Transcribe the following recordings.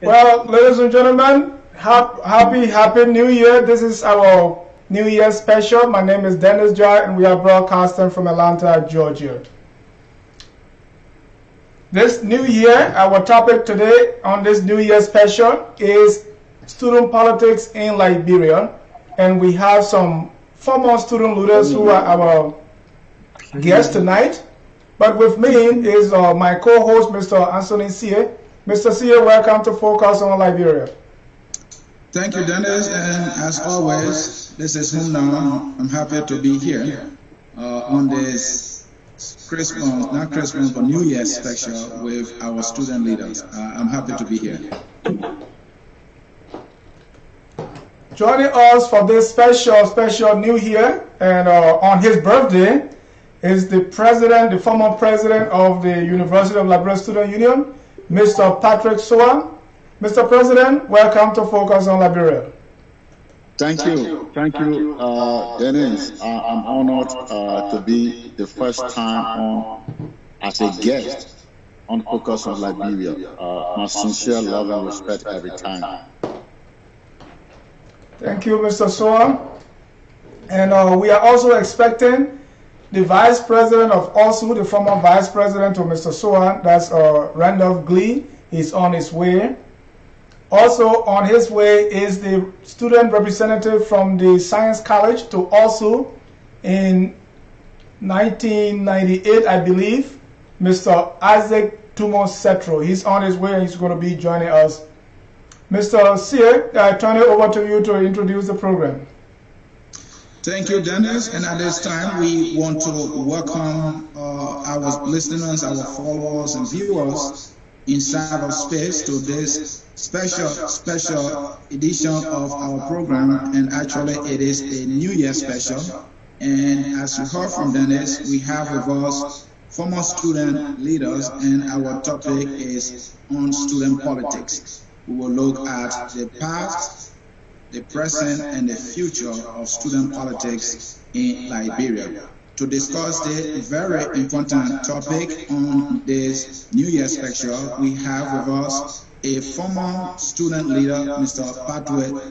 Well, ladies and gentlemen, happy New Year. This is our New Year special. My name is Dennis Jar, and we are broadcasting from Atlanta, Georgia. This New Year, our topic today on this New Year special is student politics in Liberia, and we have some former student leaders who are our guests tonight. But with me is my co-host, Mr. Anthony Sie. Mr. Sie, welcome to Focus on Liberia. Thank you, Dennis, and as always, this is home now. I'm happy to be here on this Christmas, not Christmas, but New Year special with our student leaders. I'm happy to be here. Joining us for this special New Year and on his birthday is the former president of the University of Liberia Student Union, Mr. Patrick Sowah. Mr. President, welcome to Focus on Liberia. Thank you, Dennis. I'm honored to be the first time on as a guest on Focus on Liberia. My sincere love and respect every time. Thank you, Mr. Sowah. And we are also expecting the Vice President of ALSU, the former Vice President of Mr. Sowah, that's Randolph Glee. He's on his way. Also on his way is the student representative from the Science College to ALSU in 1998, I believe, Mr. Isaac Tumo Settro. He's on his way and he's going to be joining us. Mr. Sear, I turn it over to you to introduce the program. Thank you, Dennis. And at this time, we want to welcome our listeners, our followers, and viewers inside of space to this special edition of our program. And actually, it is a New Year special. And as you heard from Dennis, we have with us former student leaders, and our topic is on student politics. We will look at the past, the present, and the future of student politics in Liberia. To discuss the very important topic on this New Year special, we have with us a former student leader, Mr.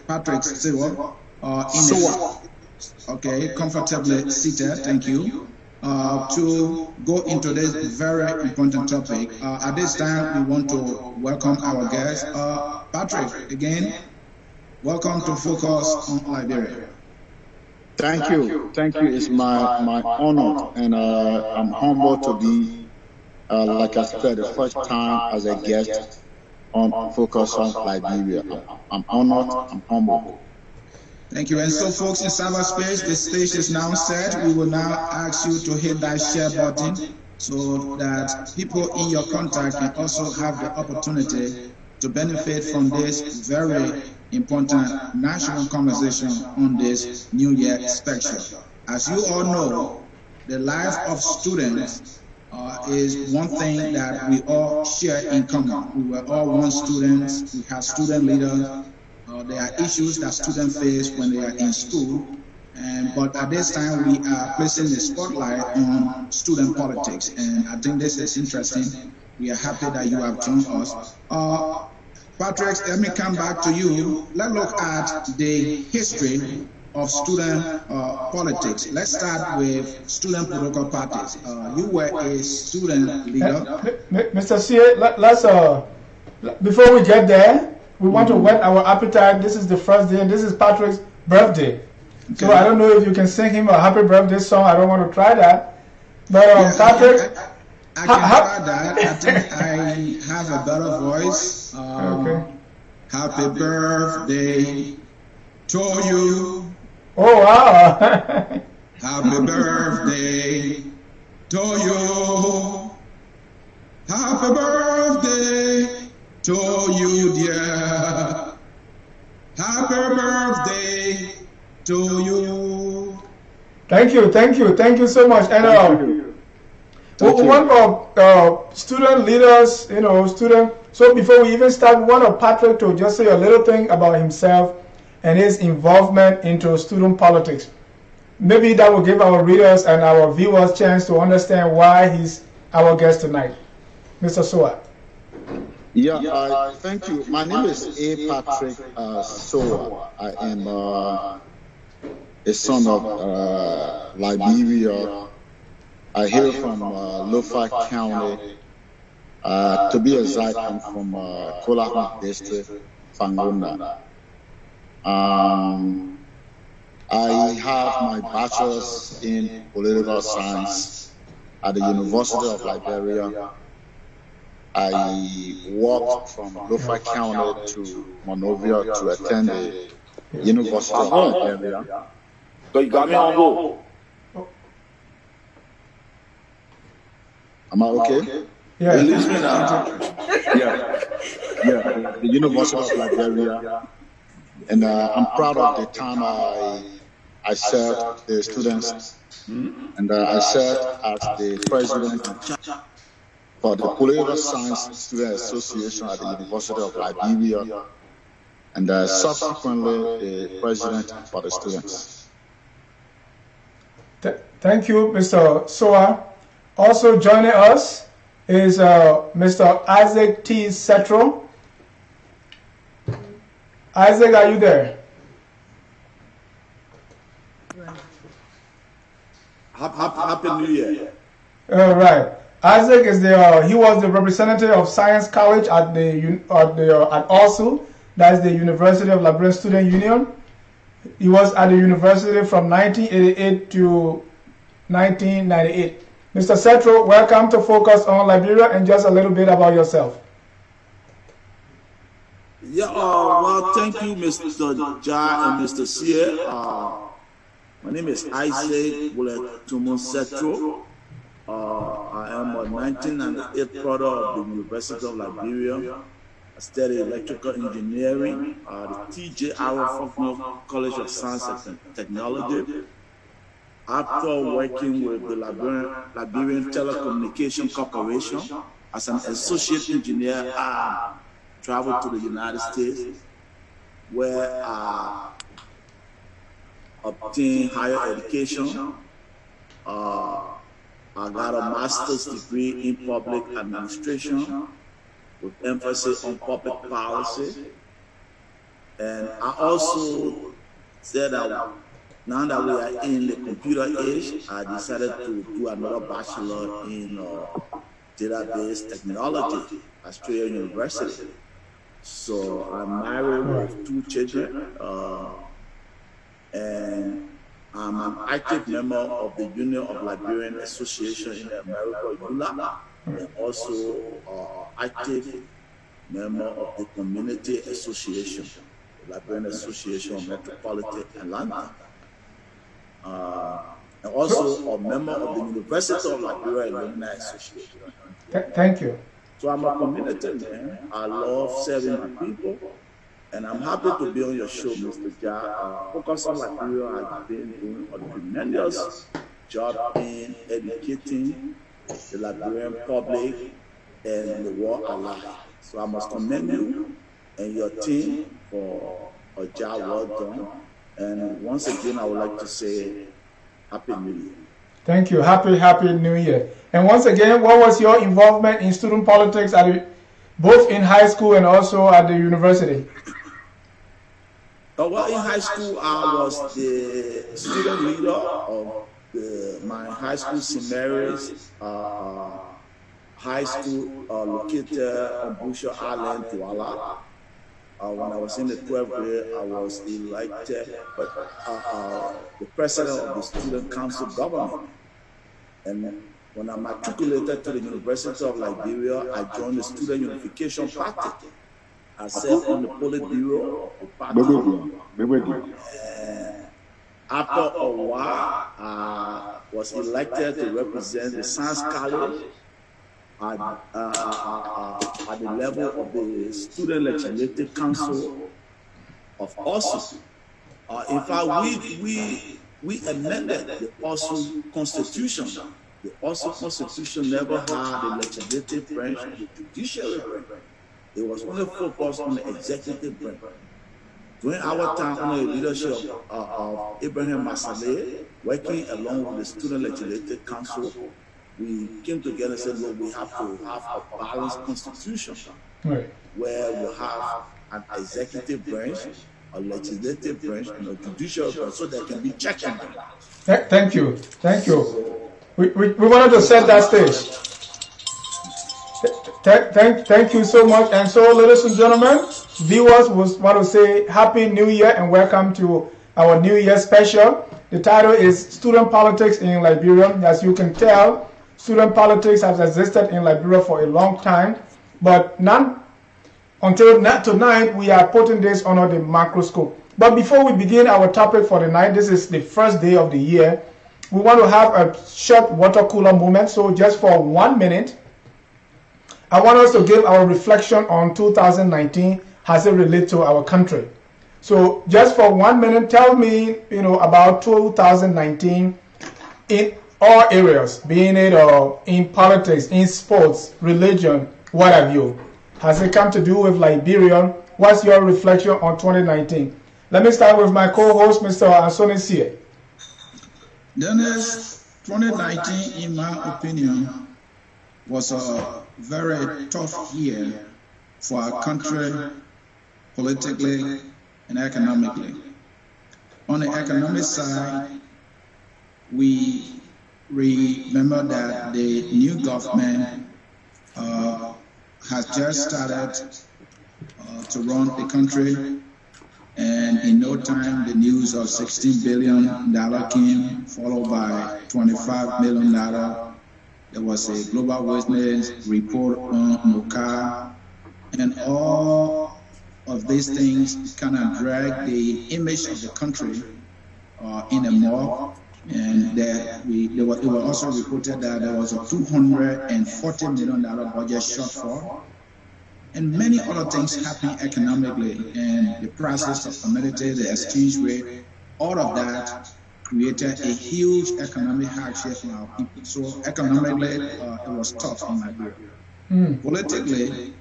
Patrick Sowah, okay, comfortably seated, thank you, to go into this very important topic. At this time, we want to welcome our guest, Patrick, again. Welcome to Focus on Liberia. Thank you. It's my honor, and I'm humbled to be, like I said, the first time as a guest on Focus on Liberia. I'm honored. I'm humbled. Thank you. And so, folks, in cyberspace, the stage is now set. We will now ask you to hit that share button so that people in your contact can also have the opportunity to benefit from this very important national conversation on this New Year special. As you all know, the life of students is one thing that we all share in common. We were all once students, we have student leaders, there are issues that students face when they are in school, but at this time we are placing the spotlight on student politics, and I think this is interesting. We are happy that you have joined us. Patrick, let me come back to you. Let's look at the history of student politics. Let's start with student political parties. You were a student leader. Mr. Sie, let's before we get there, we want to whet our appetite. This is the first day, and this is Patrick's birthday. Okay. So I don't know if you can sing him a happy birthday song. I don't want to try that. But Patrick, I can try that. I think I have a better voice. Okay. Happy birthday to you. Oh, wow. Happy birthday to you. Happy birthday to you, dear. Happy birthday to you. Thank you so much. And we want our student leaders, so before we even start, we want Patrick to just say a little thing about himself and his involvement into student politics. Maybe that will give our readers and our viewers a chance to understand why he's our guest tonight. Mr. Sowah. Thank you. My name is A. Patrick Sowah. I am a son of Liberia. I hail from Lofa County. To be exact, I'm from Kolahoma District, Fangona. I have my bachelor's in political science at the University of Liberia. I walked from Lofa County to Monrovia to attend the University of Liberia. So you got me on hold. Am I okay? Yeah. Release me now. The University of Liberia. And I'm proud of the time I served the students. And I served as the president for the Political Science Student Association at the University of Liberia. And subsequently the president for the students. Thank you, Mr. Sowah. Also joining us is Mr. Isaac T. Settro. Isaac, are you there? Happy New Year. All right. Isaac is he was the representative of Science College at ALSU, that's the University of Liberia Student Union. He was at the university from 1988 to 1998. Mr. Settro, welcome to Focus on Liberia, and just a little bit about yourself. Yeah, well, thank you, Mr. Ja and Mr. Sia. My name is Isaac Settro. I am a 1998 product of the University of Liberia. I studied electrical engineering at the T.J. Faulkner College of Science and Technology. After working with the Liberian Telecommunication Corporation as an associate engineer, I traveled to the United States, where I obtained higher education. I got a master's degree in public administration with emphasis on public policy. And I also said that now that we are in the computer age, I decided to do another bachelor in database technology at Settro University. So I'm married with 2 children, and I'm an active member of the Union of Liberian Association in America, ULA, and also active member of the Community Association, the Liberian Association of Metropolitan Atlanta. And also a member of the University of Liberia Alumni Association. Thank you. So I'm a community man. I love serving my people, and I'm happy to be on your show, Mr. Ja. Focus on Liberia has been doing a tremendous job in educating the Liberian public and the world alike. So I must commend you and your team for a job well done. And once again, I would like to say Happy New Year. Thank you. Happy New Year. And once again, what was your involvement in student politics both in high school and also at the university? Well, in high school, I was the student leader of my high school, St. Mary's High School, located on Busher Island, Douala. When I was in the 12th grade, I was elected the president of the student council government. And when I matriculated to the University of Liberia, I joined the Student Unification Party. I served on the Politburo of the party. After a while, I was elected to represent the Science College at the level of the Student Legislative Council of ALSU. In fact, we amended the ALSU Constitution. The ALSU Constitution never had a legislative branch and a judiciary branch. It was only focused on the executive branch. During our time under the leadership of Ibrahim Masaleh, working along with the Student Legislative Council, we came together and said, look, we have to have a balanced constitution. Right. where we have an executive branch, a legislative branch, and a judicial branch, so there can be checks and balances. Thank you. Thank you. So, We wanted to so set that that is what. stage. Thank you so much. And so, ladies and gentlemen, viewers, we want to say Happy New Year and welcome to our New Year special. The title is Student Politics in Liberia. As you can tell, student politics has existed in Liberia for a long time, but not until tonight we are putting this under the microscope. But before we begin our topic for the night, this is the first day of the year. We want to have a short water cooler moment. So just for 1 minute, I want us to give our reflection on 2019 as it relates to our country. So just for 1 minute, tell me, about 2019 in all areas, being it in politics, in sports, religion, what have you. Has it come to do with Liberia? What's your reflection on 2019? Let me start with my co-host, Mr. Ansoni Sie. Dennis, 2019, in my opinion, was a very tough year for our country, politically and economically. On the economic side, we remember that the new government has just started to run the country, and in no time the news of $16 billion came, followed by $25 million. There was a global witness report on NOCA, and all of these things kind of drag the image of the country in a mud. And it was also reported that there was a $240 million budget shortfall, and many other things happening economically, and the prices of commodities, the exchange rate, all of that created a huge economic hardship for our people. So economically, it was tough in Liberia. Politically,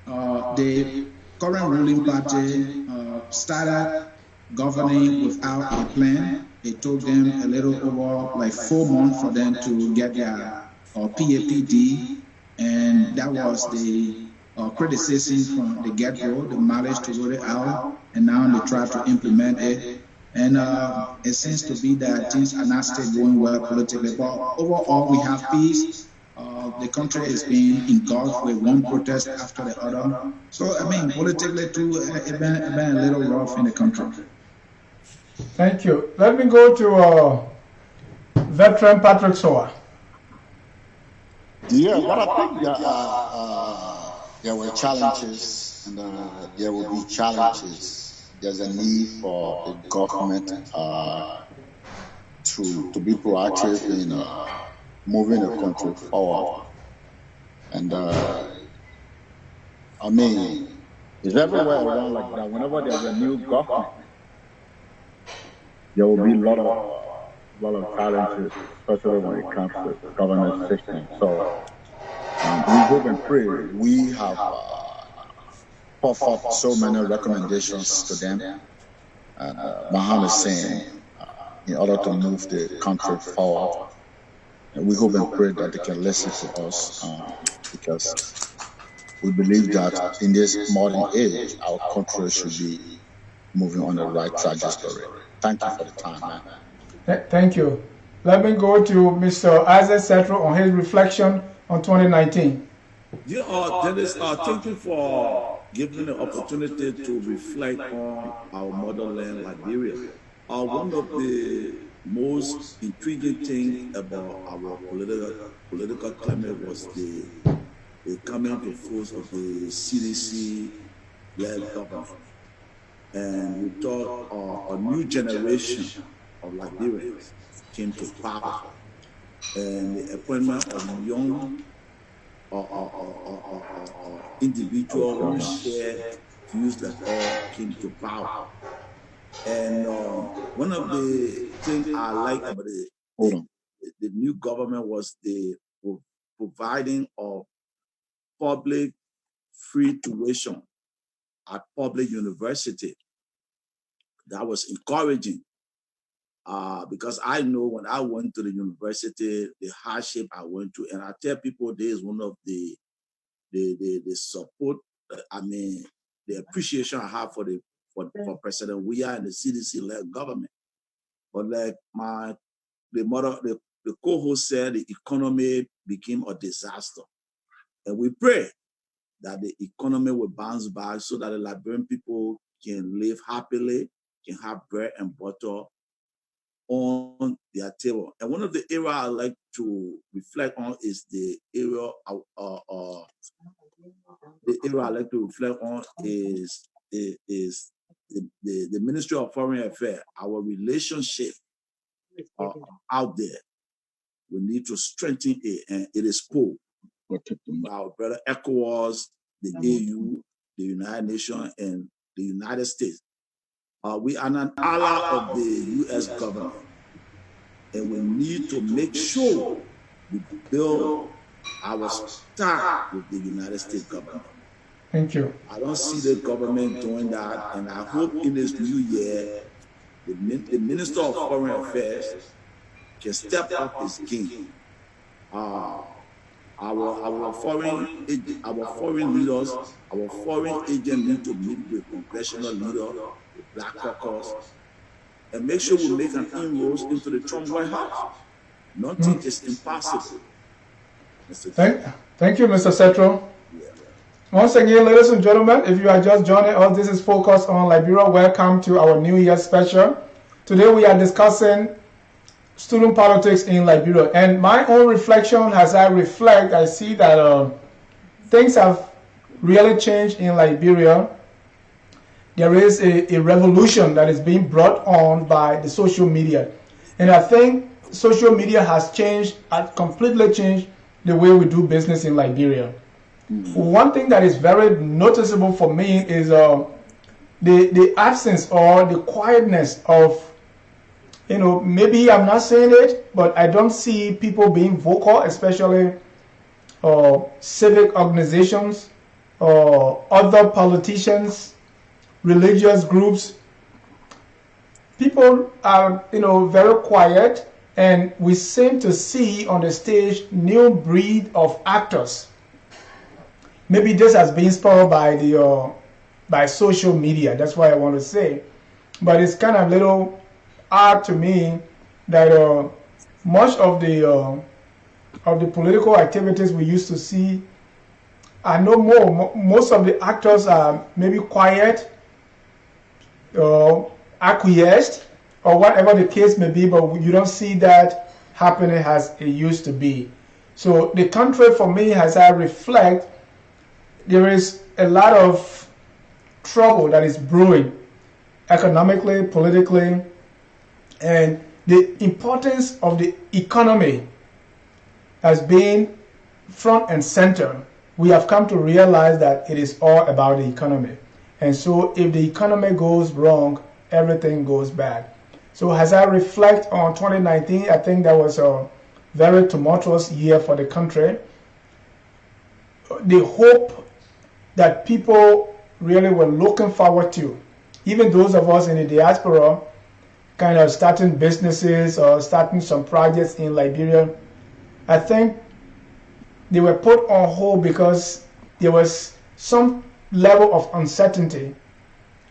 the current ruling party started governing without a plan. It took them a little over like 4 months for them to get their PAPD, and that was the criticism from the get-go. They managed to roll it out, and now they try to implement it. And it seems to be that things are not still going well politically. But overall, we have peace. The country is being engulfed with one protest after the other. So, I mean, politically, too, it's been a little rough in the country. Thank you. Let me go to veteran Patrick Sowah. Yeah, but I think there were challenges, and there will be challenges. There's a need for the government to be proactive in moving the country forward. And I mean, it's everywhere around like that. Whenever there's a new government, there will be a lot of challenges, especially when it comes to governance system. So we hope and pray. We have put forth so many recommendations to them. And Maham is saying, in order to move the country forward, and we hope and pray that they can listen to us, because we believe that in this modern age, our country should be moving on the right trajectory. Thank you for the time, man. Thank you. Let me go to Mr. Isaac Settro on his reflection on 2019. Yeah, Dennis, thank you for giving the opportunity to reflect on our motherland, Liberia. One of the most intriguing things about our political climate was the coming to force of the CDC-led government. And we thought a new generation of Liberians came to power, and the appointment of young individual who share views that all came to power. And one of the things I like about the new government was the providing of public free tuition at public university. That was encouraging, because I know when I went to the university, the hardship I went through, and I tell people this is one of the support I mean, the appreciation I have for President Weah and the CDC-led government. But like the co-host said, the economy became a disaster. And we pray that the economy will bounce back so that the Liberian people can live happily, can have bread and butter on their table. And one of the areas I like to reflect on is the area the Ministry of Foreign Affairs, our relationship out there. We need to strengthen it, and it is poor. Our brother ECOWAS, the AU, the United Nations, and the United States. We are an ally of the U.S. government, and we need to make sure we build our tie with the United States government. Thank you. I don't see the government doing that, and I hope in this new year, the Minister of Foreign Affairs can step up his game. Our foreign leaders, our foreign agents need to meet with congressional leaders, the Black Caucus, and make sure we make an inroads into the Trump White House. Nothing is impossible. Thank you, Mr. Settro. Once again, ladies and gentlemen, if you are just joining us, this is Focus on Liberia. Welcome to our New Year special. Today we are discussing student politics in Liberia. And my own reflection, as I reflect, I see that things have really changed in Liberia. There is a revolution that is being brought on by the social media. And I think social media has completely changed the way we do business in Liberia. One thing that is very noticeable for me is the absence or the quietness of, maybe I'm not saying it, but I don't see people being vocal, especially civic organizations or other politicians, religious groups. People are, very quiet, and we seem to see on the stage new breed of actors. Maybe this has been spurred by social media. That's why I want to say, but it's kind of a little odd to me that much of the political activities we used to see are no more. Most of the actors are maybe quiet, acquiesced, or whatever the case may be. But you don't see that happening as it used to be. So the country, for me, as I reflect, there is a lot of trouble that is brewing economically, politically, and the importance of the economy has been front and center. We have come to realize that it is all about the economy. And so if the economy goes wrong, everything goes bad. So as I reflect on 2019, I think that was a very tumultuous year for the country. The hope that people really were looking forward to, even those of us in the diaspora, kind of starting businesses or starting some projects in Liberia, I think they were put on hold because there was some level of uncertainty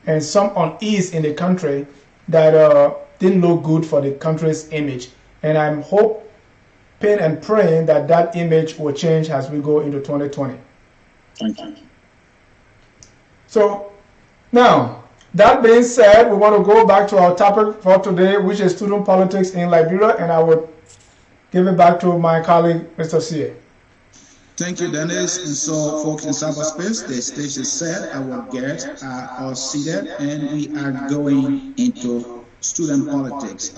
and some unease in the country that didn't look good for the country's image. And I'm hoping and praying that that image will change as we go into 2020. Thank you. So now, that being said, we want to go back to our topic for today, which is student politics in Liberia, and I will give it back to my colleague, Mr. C. Thank you, Dennis. And so, folks in cyberspace, the stage is set. Our guests are all seated, and we are going into student politics.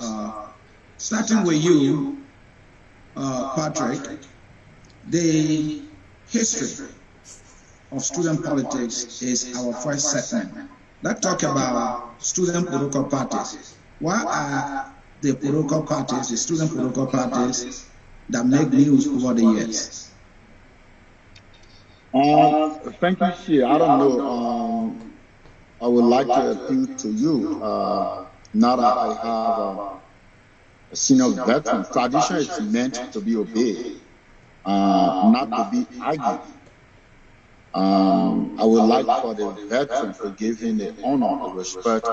Starting with you, Patrick, the history of student politics is our first segment. Let's talk about student political parties. What are the political parties, the student political parties that make news over the years? Thank you, Shea. I don't know. I would like to appeal to you. Now that I have a senior veteran, tradition is meant to be obeyed, not to be argued. I would like for the veteran to give him the honor, the respect,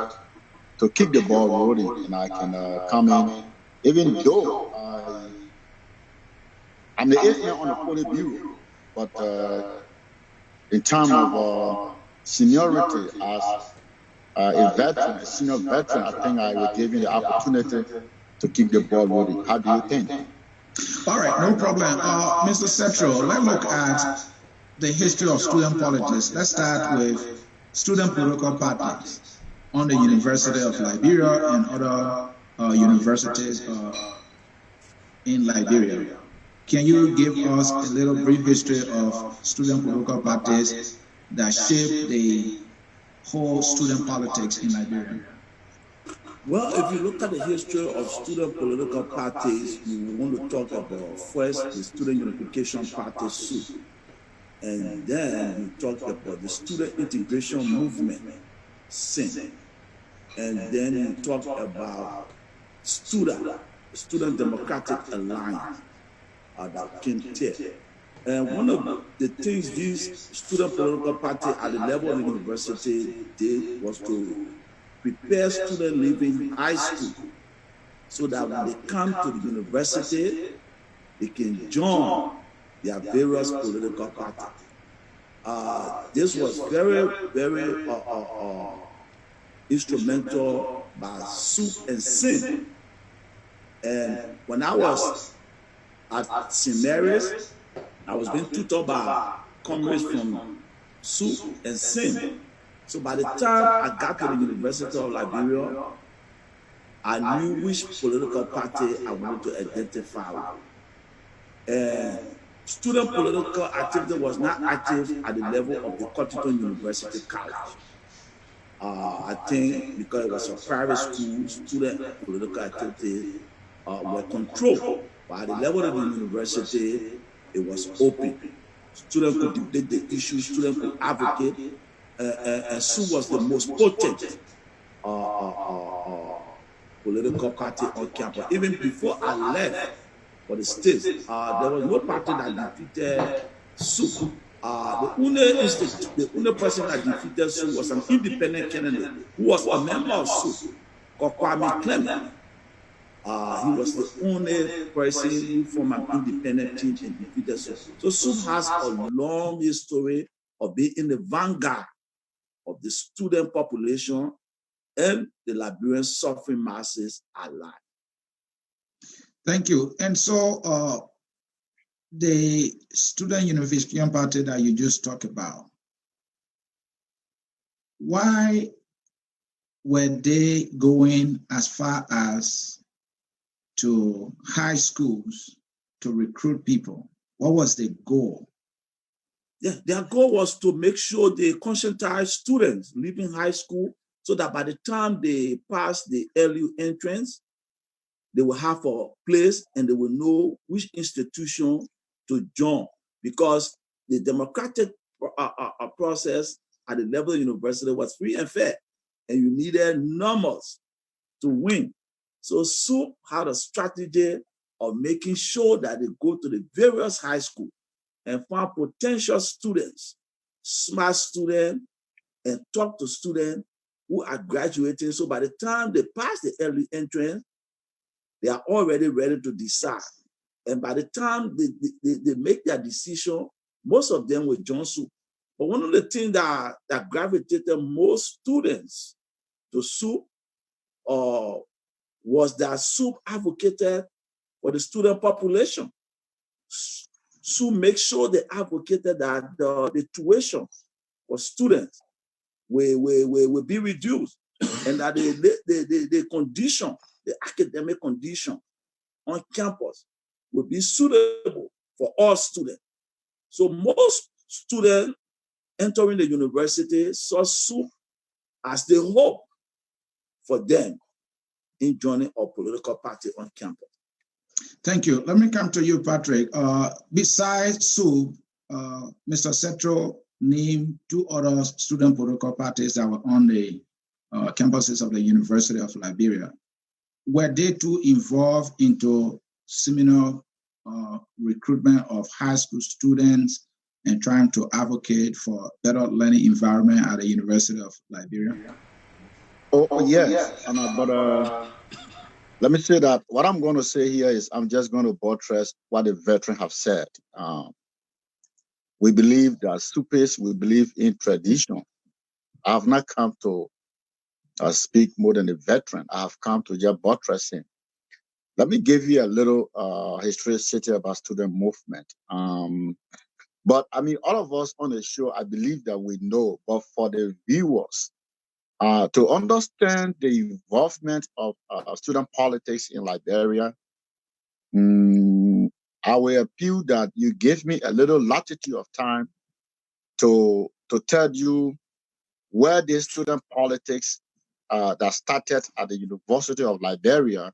to keep the ball rolling, and I can come in, even though I'm the eighth man on the Politburo, but in terms of seniority as a veteran, a senior veteran, I think I will give you the opportunity to keep the ball rolling. How do you think? All right, no problem. Mr. Settro, let's look at the history of student politics. Let's start with student political parties on the University of Liberia and other universities in Liberia. Can you give us a little brief history of student political parties that shaped the whole student politics in Liberia? Well, if you look at the history of student political parties, you want to talk about first the Student Unification Party, SUP, and then you talk about the Student Integration Movement, SIN, and then you talk about Student Democratic Alliance, that came there. And one of the things these student political parties at the level of the university did was to prepare students leaving high school so that when they come to the university, they can join their various political parties. This was very, very instrumental by SUP and SIN. And when I was at St. Mary's, I was being tutored by comrades from SUP and SIN. So by the time I got to the University of Liberia, I knew which political party I wanted to identify with. And student political activity was not active at the level of the Cotton University College. I think because it was a private school, student political activity were controlled. But at the level of the university, it was open. Students could debate the issues, students could advocate, and SUP was the most potent political party on campus. Even before I left for the States, there was no party that defeated SUP. The only person that defeated SUP was an independent candidate who was a member of SUP, called Kwame Clement. He was the only person who formed an independent team and defeated SUP. So SUP has a long history of being in the vanguard of the student population and the Liberian suffering masses alike. Thank you. And so the Student Unification Party that you just talked about, why were they going as far as to high schools to recruit people? What was the goal? Yeah, their goal was to make sure they conscientize students leaving high school so that by the time they pass the early entrance, they will have a place and they will know which institution to join, because the democratic process at the level of the university was free and fair, and you needed numbers to win. So SUP had a strategy of making sure that they go to the various high schools and find potential students, smart students, and talk to students who are graduating. So by the time they pass the early entrance, they are already ready to decide. And by the time they make their decision, most of them will join SUP. But one of the things that gravitated most students to SUP was that SUP advocated for the student population. SUP make sure they advocated that the tuition for students will be reduced, and that the condition, the academic condition on campus will be suitable for all students. So most students entering the university saw SUP as the hope for them in joining a political party on campus. Thank you. Let me come to you, Patrick. Besides SUP, Mr. Settro named two other student political parties that were on the campuses of the University of Liberia. Were they too involved into similar recruitment of high school students and trying to advocate for better learning environment at the University of Liberia? Oh yes, but let me say that what I'm going to say here is I'm just going to buttress what the veteran have said. We believe that supers, we believe in tradition. I have not come to speak more than a veteran. I have come to just buttress him. Let me give you a little historicity about student movement. But I mean, all of us on the show, I believe that we know, but for the viewers, to understand the involvement of student politics in Liberia, I will appeal that you give me a little latitude of time to tell you where the student politics that started at the University of Liberia,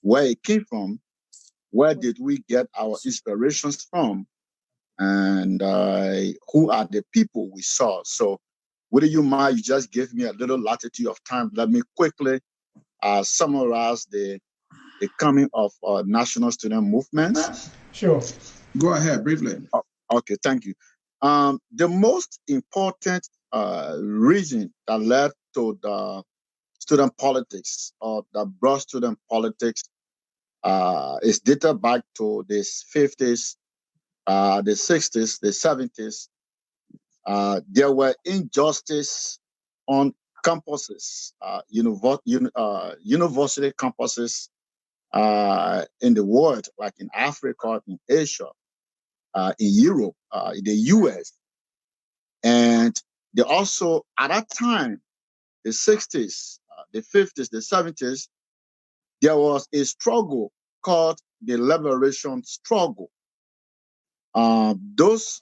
where it came from, where did we get our inspirations from, and who are the people we saw. So would you mind, you just give me a little latitude of time. Let me quickly summarize the coming of national student movements. Sure. Go ahead, briefly. Oh, okay, thank you. The most important reason that led to the student politics or that brought student politics is dated back to the 50s, the 60s, the 70s. There were injustice on campuses, university campuses in the world, like in Africa, in Asia, in Europe, in the US. And they also, at that time, the 60s, the 50s, the 70s, there was a struggle called the liberation struggle. Those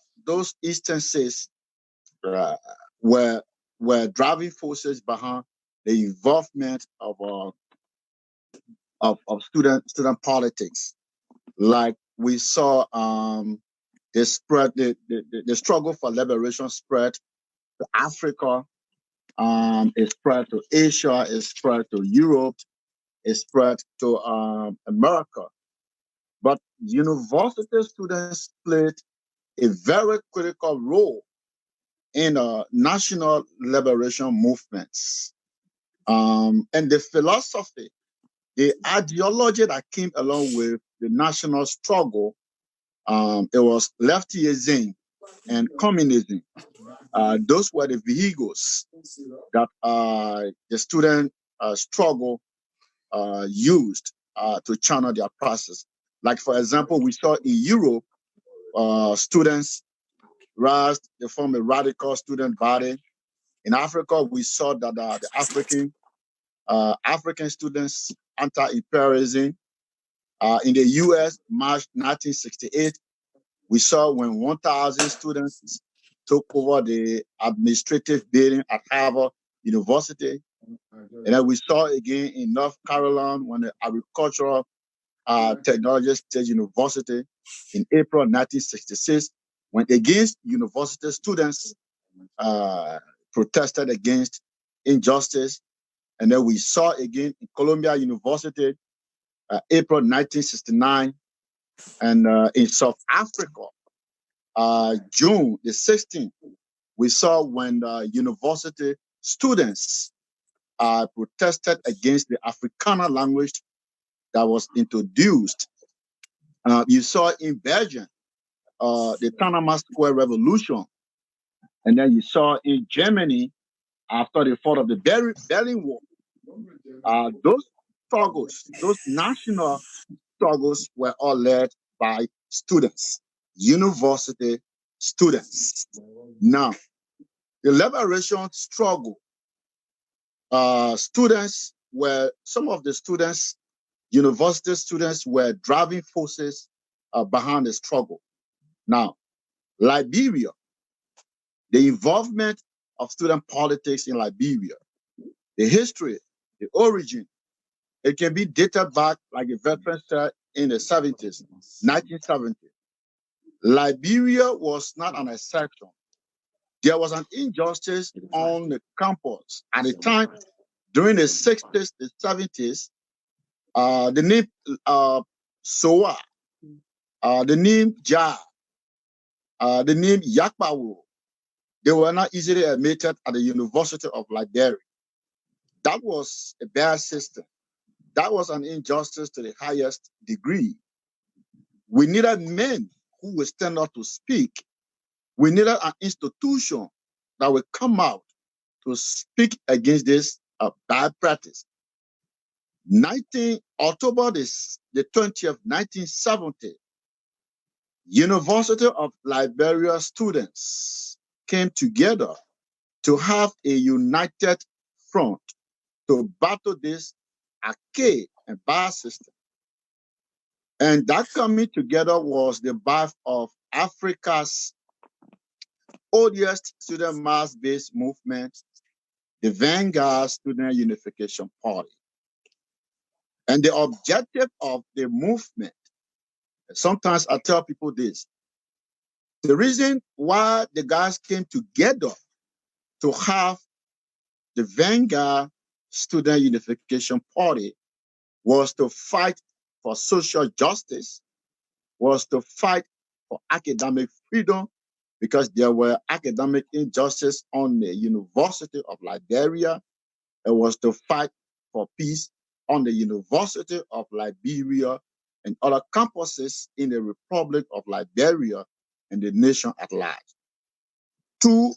instances were driving forces behind the involvement of student politics. Like we saw the spread the struggle for liberation spread to Africa, it spread to Asia, it spread to Europe, it spread to America. But university students played a very critical role in national liberation movements. And the philosophy, the ideology that came along with the national struggle, it was leftyism and communism. Those were the vehicles that the student struggle used to channel their process. Like, for example, we saw in Europe, students rise, they form a radical student body. In Africa, we saw that the African students anti-imperialism. In the US, March 1968, we saw when 1,000 students took over the administrative building at Harvard University. And then we saw again in North Carolina when the Agricultural Technology State University in April 1966, when against university students protested against injustice. And then we saw again in Columbia University, April 1969, and in South Africa, June the 16th, we saw when university students protested against the Afrikaner language that was introduced. You saw in Belgium, the Panama Square Revolution. And then you saw in Germany, after the fall of the Berlin Wall, those struggles, those national struggles were all led by students, university students. Now, the liberation struggle, students were, some of the students, university students were driving forces behind the struggle. Now, Liberia, the involvement of student politics in Liberia, the history, the origin, it can be dated back, like a veteran said, in the 70s, 1970s. Liberia was not an exception. There was an injustice on the campus. At the time, during the 60s, the 70s, the name Sowah, the name Ja, the name Yakpawo, they were not easily admitted at the University of Liberia. That was a bad system. That was an injustice to the highest degree. We needed men who would stand up to speak. We needed an institution that would come out to speak against this bad practice. October the 20th, 1970, University of Liberia students came together to have a united front to battle this archaic and bad system. And that coming together was the birth of Africa's oldest student mass-based movement, the Vanguard Student Unification Party. And the objective of the movement, sometimes I tell people this, the reason why the guys came together to have the Vanguard Student Unification Party was to fight for social justice, was to fight for academic freedom, because there were academic injustice on the University of Liberia. It was to fight for peace on the University of Liberia and other campuses in the Republic of Liberia and the nation at large. Two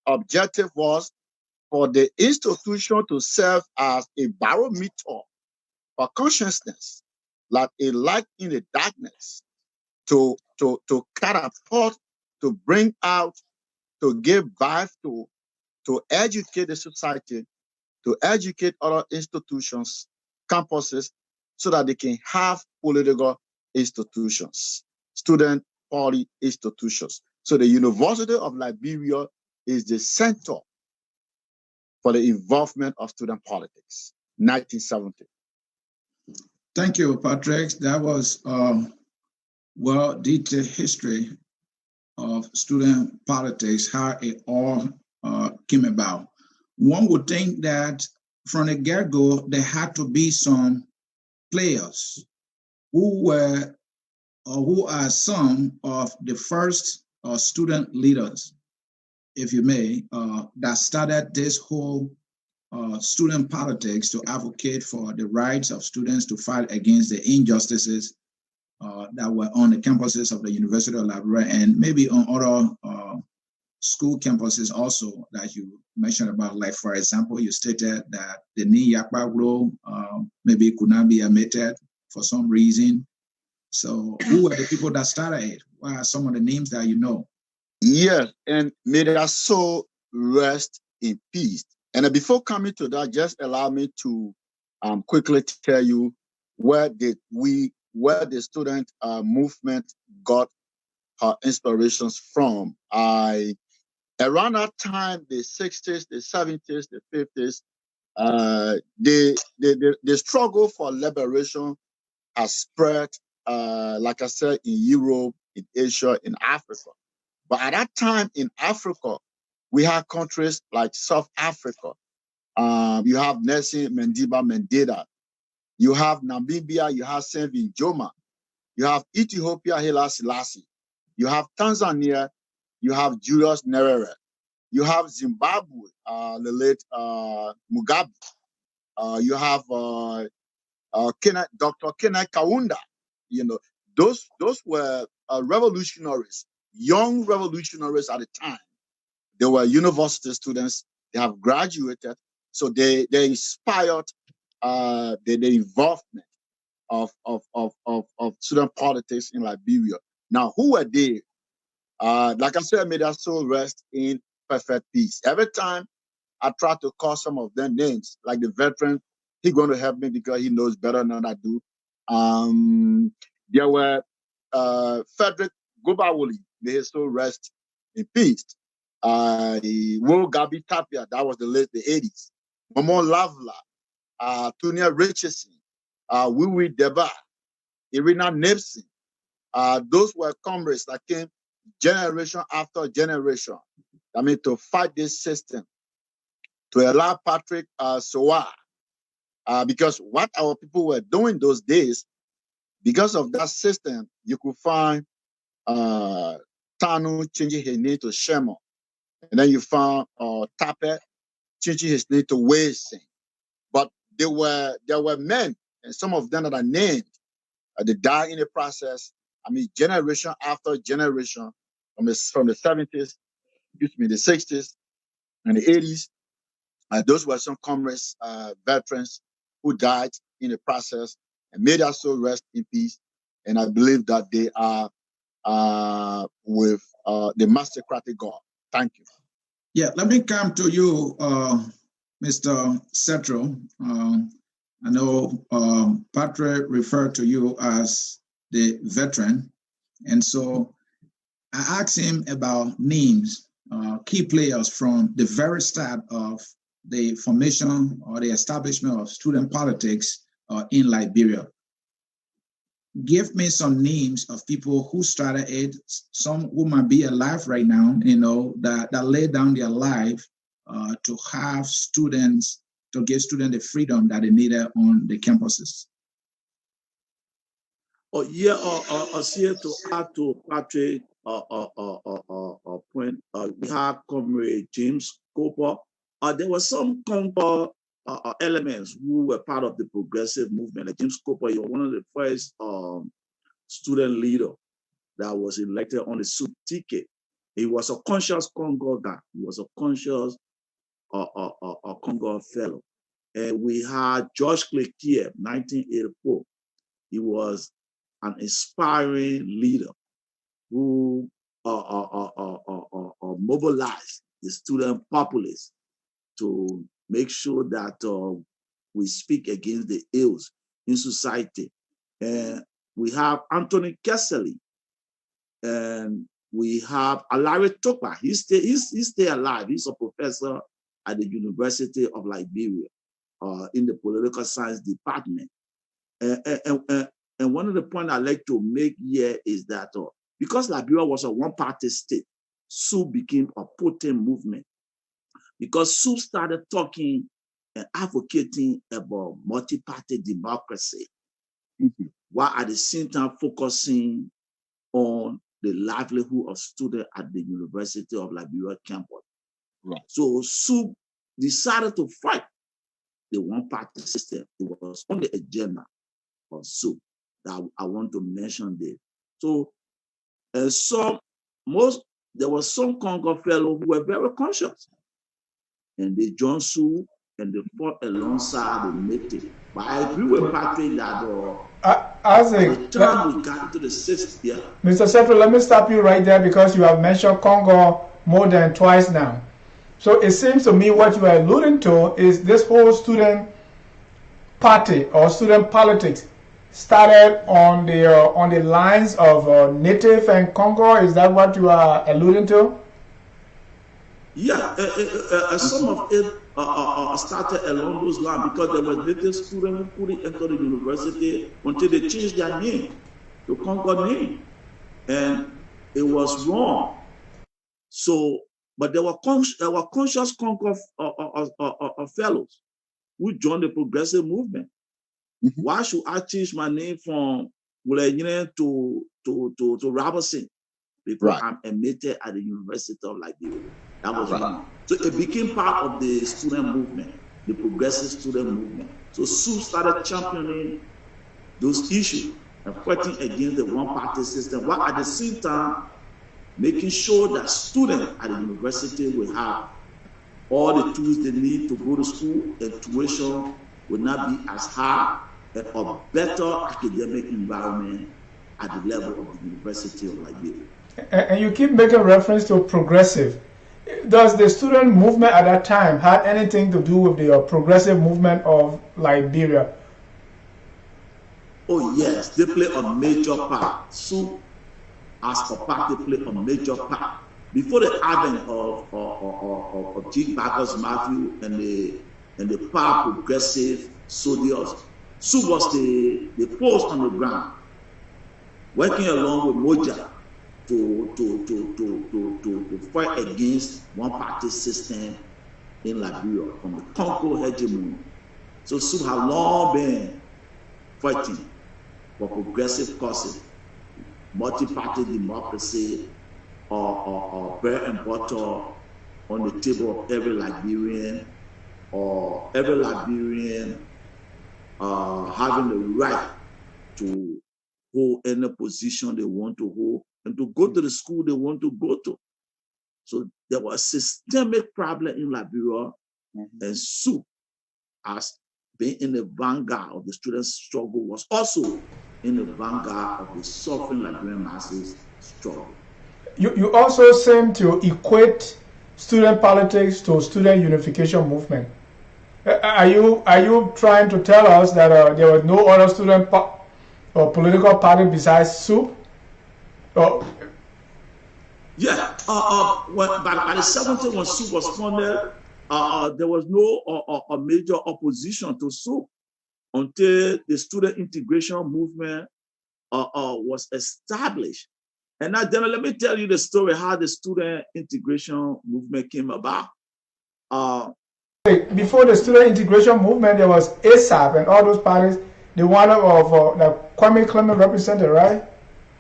objective was for the institution to serve as a barometer for consciousness, like a light in the darkness, to catapult, to bring out, to give birth to educate the society, to educate other institutions, campuses, so that they can have political institutions, student party institutions. So the University of Liberia is the center for the involvement of student politics, 1970. Thank you, Patrick. That was well-detailed history of student politics, how it all came about. One would think that from the get-go, there had to be some players who were or who are some of the first student leaders, if you may, that started this whole student politics to advocate for the rights of students to fight against the injustices that were on the campuses of the University of Liberia and maybe on other school campuses also that you mentioned about. Like, for example, you stated that the Yakpaglo maybe could not be admitted for some reason. So who were the people that started it? What are some of the names that you know? Yes, and may their soul rest in peace. And before coming to that, just allow me to quickly tell you where the student movement got her inspirations from. Around that time, the 60s, the 70s, the 50s, the struggle for liberation has spread, like I said, in Europe, in Asia, in Africa. But at that time in Africa, we had countries like South Africa. You have Nelson Mandela. You have Namibia, you have Senvin Joma. You have Ethiopia, Haile Selassie. You have Tanzania, you have Julius Nyerere. You have Zimbabwe, the late Mugabe. You have Dr. Kenneth Kaunda. You know, those were revolutionaries, young revolutionaries at the time. They were university students. They have graduated, so they inspired the involvement of student politics in Liberia. Now, who were they? Like I said, may their soul rest in perfect peace. Every time I try to call some of their names, like the veteran, he's going to help me because he knows better than I do. There were Frederick Gobawoli, may his soul rest in peace. Will Gabi Tapia, that was the 80s. Momo Lavla, Tunia Richardson, Wiwi Deba, Irina Nipson. Those were comrades that came generation after generation. I mean, to fight this system, to allow Patrick Sowah, because what our people were doing those days, because of that system, you could find Tanu changing his name to Shema. And then you found Tape changing his name to Wesing. But there were men, and some of them that are named, they died in the process. I mean, generation after generation, from the 70s, the 60s, and the 80s. Those were some comrades, veterans who died in the process, and may their soul rest in peace. And I believe that they are with the mastercratic God. Thank you. Yeah, let me come to you, Mr. Settro. I know Patrick referred to you as the veteran, and so I asked him about names, key players from the very start of the formation or the establishment of student politics in Liberia. Give me some names of people who started it, some who might be alive right now, that laid down their life to have students, to give students the freedom that they needed on the campuses. Oh yeah, here to add to Patrick point, we have Comrade James Cooper. There were some Congo elements who were part of the progressive movement. Like James Cooper, he was one of the first student leader that was elected on the SUP ticket. He was a conscious Congo guy. He was a conscious Congo fellow. And we had George Clequier, 1984. He was an inspiring leader who mobilized the student populace to make sure that we speak against the ills in society. And we have Anthony Kesseley, and we have Alari Tokpa. He's still alive. He's a professor at the University of Liberia in the political science department. And one of the points I like to make here is that because Liberia was a one-party state, SUP became a potent movement. Because SUP started talking and advocating about multi-party democracy, while at the same time focusing on the livelihood of students at the University of Liberia campus. Right. So SUP decided to fight the one-party system. It was on the agenda of SUP that I want to mention there. So, there were some Congo fellows who were very conscious, and they joined SUP and they fought alongside the native. But I agree with Patrick that by the time we got into the 60s, yeah. Mr. Settro, let me stop you right there because you have mentioned Congo more than twice now. So it seems to me what you are alluding to is this whole student party or student politics started on the lines of Native and Congo. Is that what you are alluding to? Yeah, some of it started along those lines because there were Native students who couldn't enter the university until they changed their name to Congo name, and it was wrong. So, but there were conscious Congo fellows who joined the progressive movement. Why should I change my name from Wulayine to Robertson? Because I'm admitted at the University of Liberia. That was wrong. So it became part of the student movement, the progressive student movement. So SUP started championing those issues and fighting against the one-party system, while at the same time making sure that students at the university will have all the tools they need to go to school, and tuition will not be as high, and a better academic environment at the level of the University of Liberia. And you keep making reference to progressive. Does the student movement at that time have anything to do with the progressive movement of Liberia? Oh yes, they play a major part. SUP as a party play a major part. Before the advent of G. Bacchus Matthew and the power progressive soldiers, SUP was the post on the ground, working along with Moja to fight against one-party system in Liberia from the Congo hegemony. So SUP has long been fighting for progressive causes, multi-party democracy, bread and butter on the table of every Liberian, or every Liberian having the right to hold any position they want to hold and to go to the school they want to go to. So there was a systemic problem in Liberia, and SUP, as being in the vanguard of the students' struggle, was also in the vanguard of the suffering Liberian masses' struggle. You also seem to equate student politics to student unification movement. Are you trying to tell us that there was no other student or political party besides SUP? Yeah. By the 70s, when SUP was funded, there was no a major opposition to SUP until the student integration movement was established. And now, then, let me tell you the story how the student integration movement came about. Before the student integration movement, there was ASAP and all those parties. The one of that Kwame Clement represented, right?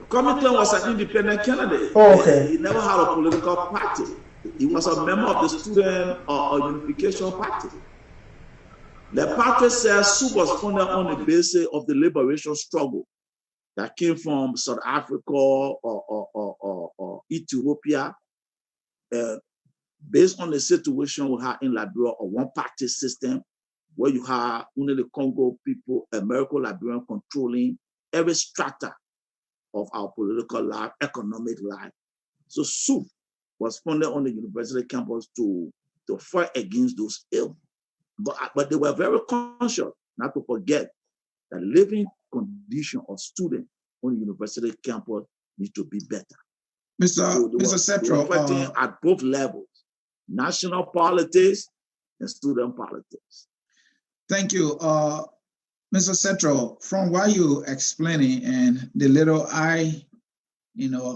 Kwame Clement was an independent candidate. Oh, okay. He never had a political party. He was a member of the student unification party. The party says SUP was funded on the basis of the liberation struggle that came from South Africa or Ethiopia, based on the situation we had in Liberia, a one-party system where you have only the Congo people, American Liberian controlling every strata of our political life, economic life. So SUP was funded on the university campus to fight against those ills. But they were very conscious not to forget that living condition of students on the university campus need to be better. Mr. Settro, fighting at both levels, national politics and student politics. Thank you. Mr. Settro, from what you explaining and the little I,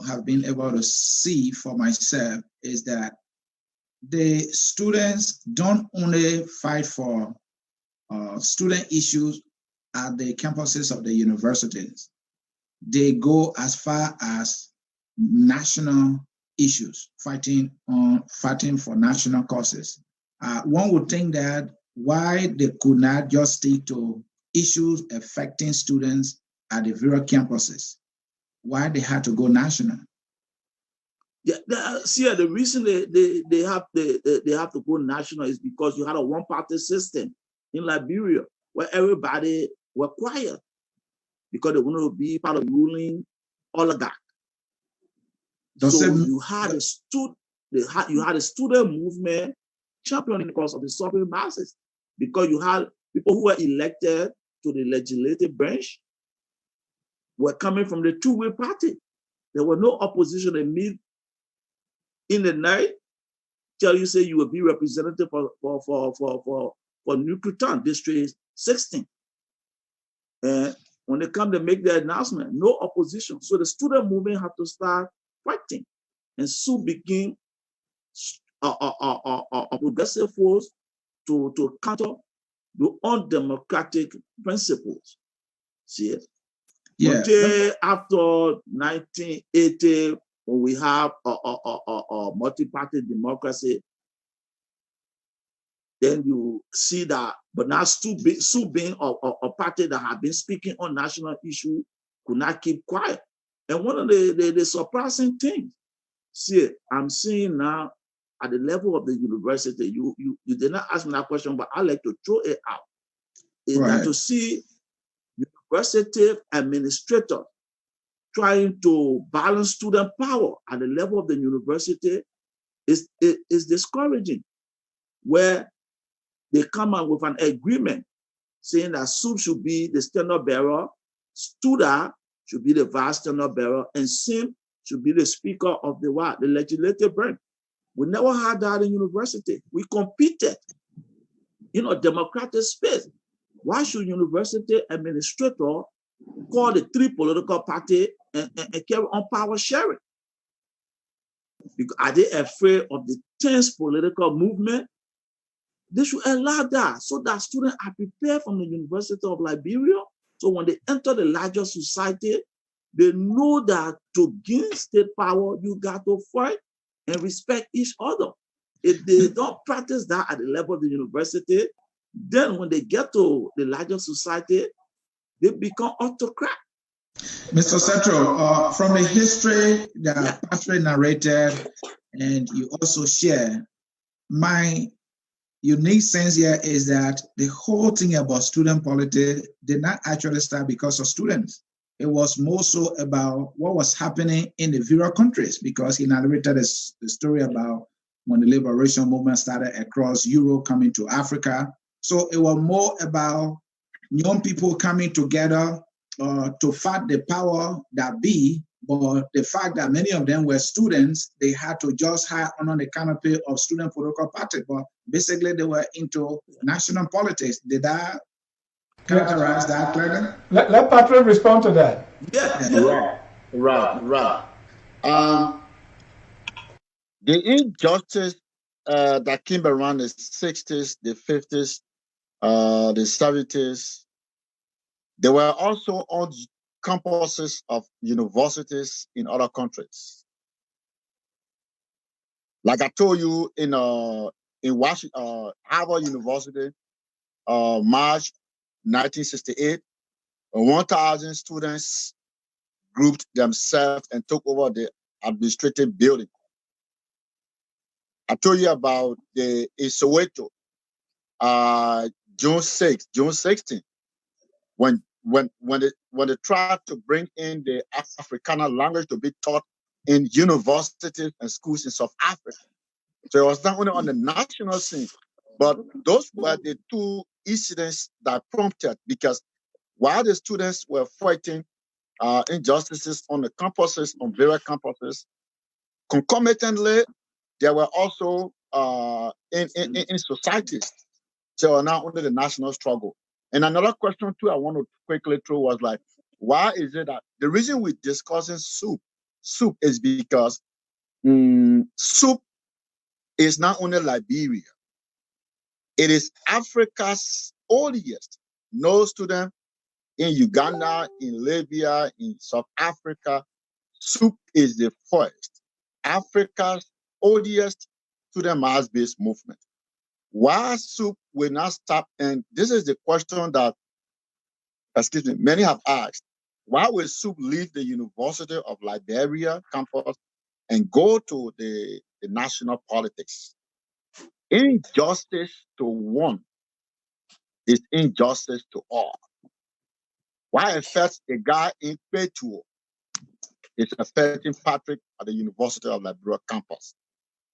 have been able to see for myself is that the students don't only fight for student issues at the campuses of the universities. They go as far as national issues, fighting for national causes. One would think that why they could not just stick to issues affecting students at the various campuses, why they had to go national. Yeah, the reason they have to go national is because you had a one-party system in Liberia where everybody were quiet because they wanted to be part of the ruling oligarch. You had a student movement championing the cause of the suffering masses because you had people who were elected to the legislative branch were coming from the two-way party. There were no opposition. They meet in the night, tell you, say you will be representative for New Cretan, District 16. And when they come to make their announcement, no opposition. So the student movement had to start fighting. And SUP became a progressive force to counter the undemocratic principles. See it? Yeah. Until after 1980, when we have a multi-party democracy, then you see that, but now SUP being a party that had been speaking on national issues could not keep quiet. And one of the surprising things, I'm seeing now at the level of the university, you did not ask me that question, but I like to throw it out, is that to see university administrators trying to balance student power at the level of the university is discouraging, where they come out with an agreement saying that SUP should be the standard bearer, STUDA should be the vice standard bearer, and SIM should be the speaker of the legislative branch. We never had that in university. We competed in a democratic space. Why should university administrator call the three political parties and carry on power sharing? Because are they afraid of the tense political movement? They should allow that so that students are prepared from the University of Liberia. So when they enter the larger society, They know that to gain state power, you got to fight and respect each other. If they don't practice that at the level of the university, then when they get to the larger society, they become autocrat. Mr. Settro, from the history that Patrick narrated, and you also share, my unique sense here is that the whole thing about student politics did not actually start because of students. It was more so about what was happening in the various countries, because he narrated the story about when the liberation movement started across Europe, coming to Africa. So it was more about young people coming together to fight the power that be, but the fact that many of them were students, they had to just hide under the canopy of student political party. But basically, they were into national politics. Did I characterize that clearly? Let Patrick respond to that. Yeah. Right. The injustice that came around the 60s, the 50s, the 70s, they were also on campuses of universities in other countries. Like I told you, in Washington, Harvard University, March 1968, 1,000 students grouped themselves and took over the administrative building. I told you about in Soweto, June 16, when they tried to bring in the Afrikaner language to be taught in universities and schools in South Africa. So it was not only on the national scene, but those were the two incidents that prompted, because while the students were fighting injustices on the campuses, on various campuses, concomitantly, there were also in societies. So now under the national struggle. And another question too I want to quickly throw was like, why is it that the reason we're discussing soup is because soup is not only Liberia, it is Africa's oldest. No student in Uganda, in Libya, in South Africa, soup is the first. Africa's oldest student mass-based movement. Why soup will not stop? And this is the question that, many have asked. Why will soup leave the University of Liberia campus and go to the national politics? Injustice to one is injustice to all. Why affects a guy in Petuo is affecting Patrick at the University of Liberia campus.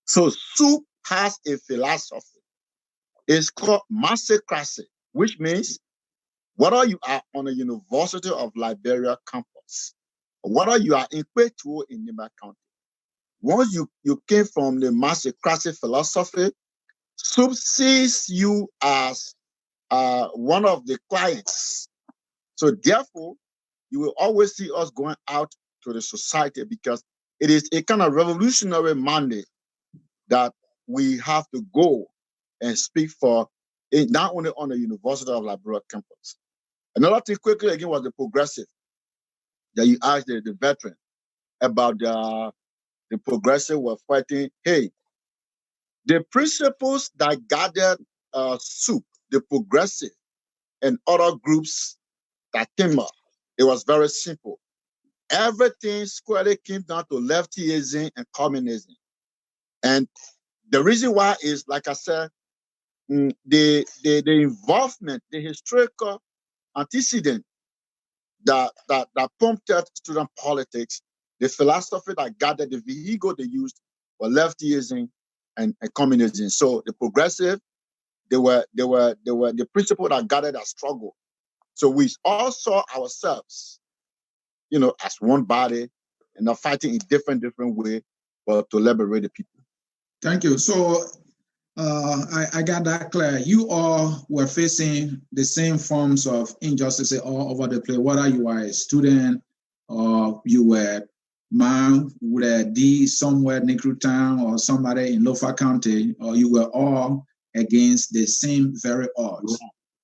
So soup has a philosophy. It's called massacracy, which means whether you are on a University of Liberia campus, or whether you are in Petuo in Nima County, once you came from the massacracy philosophy, soup sees you as one of the clients. So therefore, you will always see us going out to the society, because it is a kind of revolutionary mandate that we have to go and speak for, not only on the University of Liberia campus. Another thing quickly again was the progressive that you asked the veteran about. The progressive were fighting. Hey, the principles that gathered soup, the progressive, and other groups that came up, it was very simple. Everything squarely came down to leftyism and communism. And the reason why is, like I said, the involvement, the historical antecedent that prompted student politics, the philosophy that gathered, the vehicle they used were leftyism and communism. So the progressive, they were the principle that gathered a struggle. So we all saw ourselves, as one body, and not fighting in different way, but to liberate the people. Thank you. So I got that clear. You all were facing the same forms of injustice all over the place, whether you are a student or you were man with a D somewhere in Negro Town or somebody in Lofa County, or you were all against the same very odds.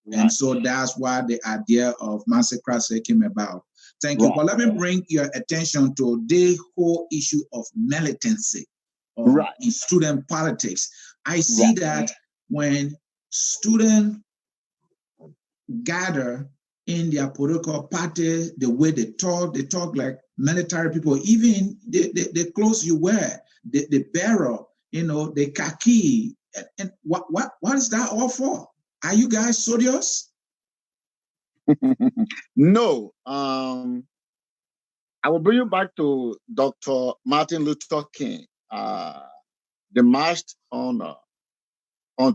Right. And so that's why the idea of massacracy came about. Thank you. But let me bring your attention to the whole issue of militancy in student politics. I see that when students gather in their political party, the way they talk like military people. Even the clothes you wear, the barrel, the khaki, and what is that all for? Are you guys serious? No. I will bring you back to Dr. Martin Luther King. The march on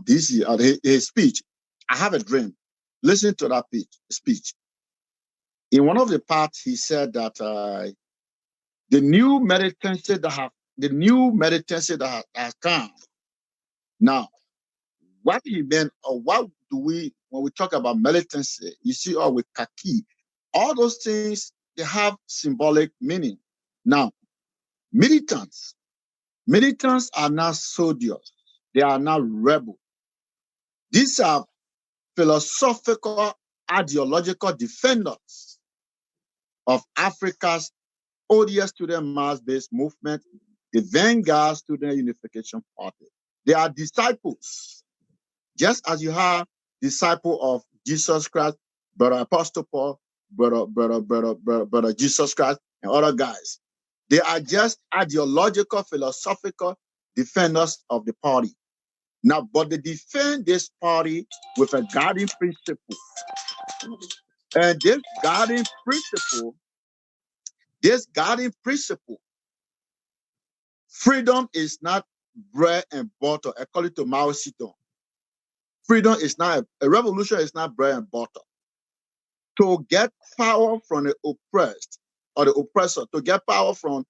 this year, his speech. I have a dream. Listen to that speech. In one of the parts, he said that the new militancy that has come. Now, what he meant, or what do we, when we talk about militancy, you see, all with khaki, all those things, they have symbolic meaning. Now, militants are not soldiers. They are not rebels. These are philosophical, ideological defenders of Africa's odious student mass-based movement, the Vanguard Student Unification Party. They are disciples, just as you have disciple of Jesus Christ, Brother Apostle Paul, brother Jesus Christ, and other guys. They are just ideological, philosophical defenders of the party. Now, but they defend this party with a guiding principle. And this guiding principle, freedom is not bread and butter, according to Mao Zedong. Freedom is not, a revolution is not bread and butter. To get power from the oppressed or the oppressor, to get power from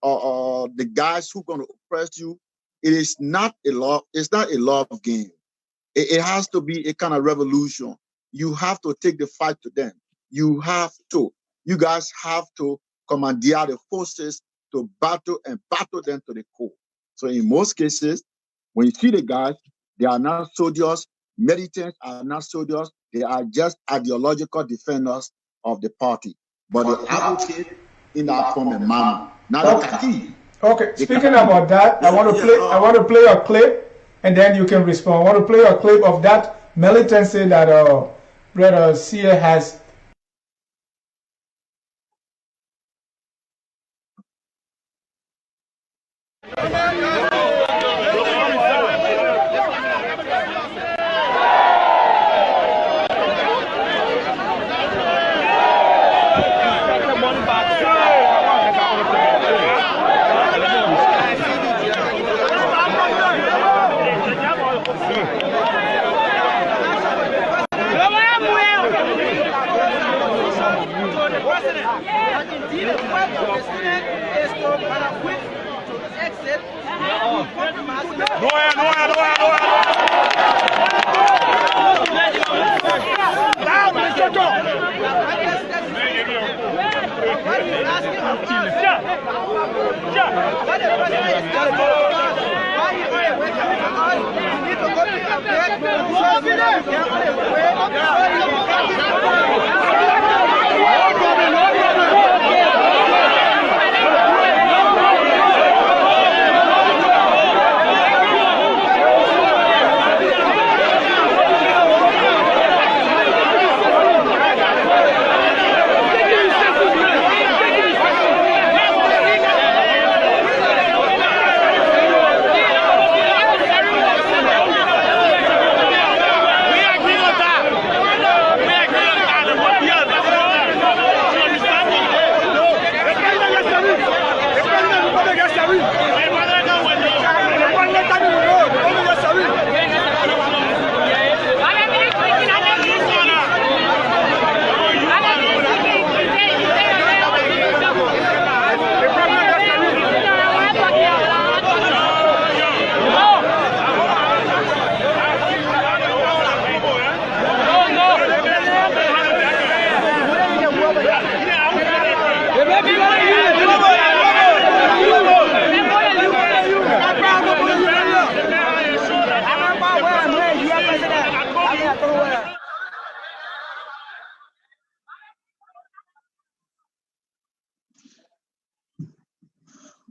the guys who are going to oppress you, it is not a love, it's not a love game. It has to be a kind of revolution. You have to take the fight to them. You guys have to commandeer the forces to battle them to the core. So in most cases, when you see the guys, they are not soldiers. Militants are not soldiers. They are just ideological defenders of the party. But they advocate in that form and manner. Now the key. Okay, speaking about that, I want to play a clip, and then you can respond. I want to play a clip of that militancy that Brother Sia has. We agree on that.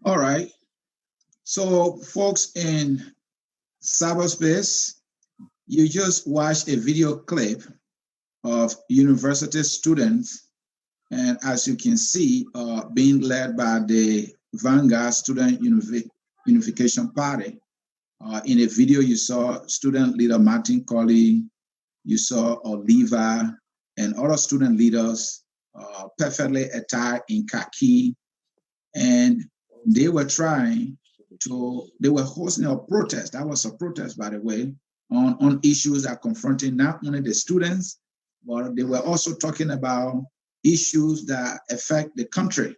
All right. So, folks in cyberspace, you just watched a video clip of university students, and as you can see, being led by the Vanguard Student Unification Party. In a video, you saw student leader Martin Colley, you saw Oliva, and other student leaders perfectly attired in khaki, and they were hosting a protest. That was a protest, by the way, on issues that confronting not only the students, but they were also talking about issues that affect the country.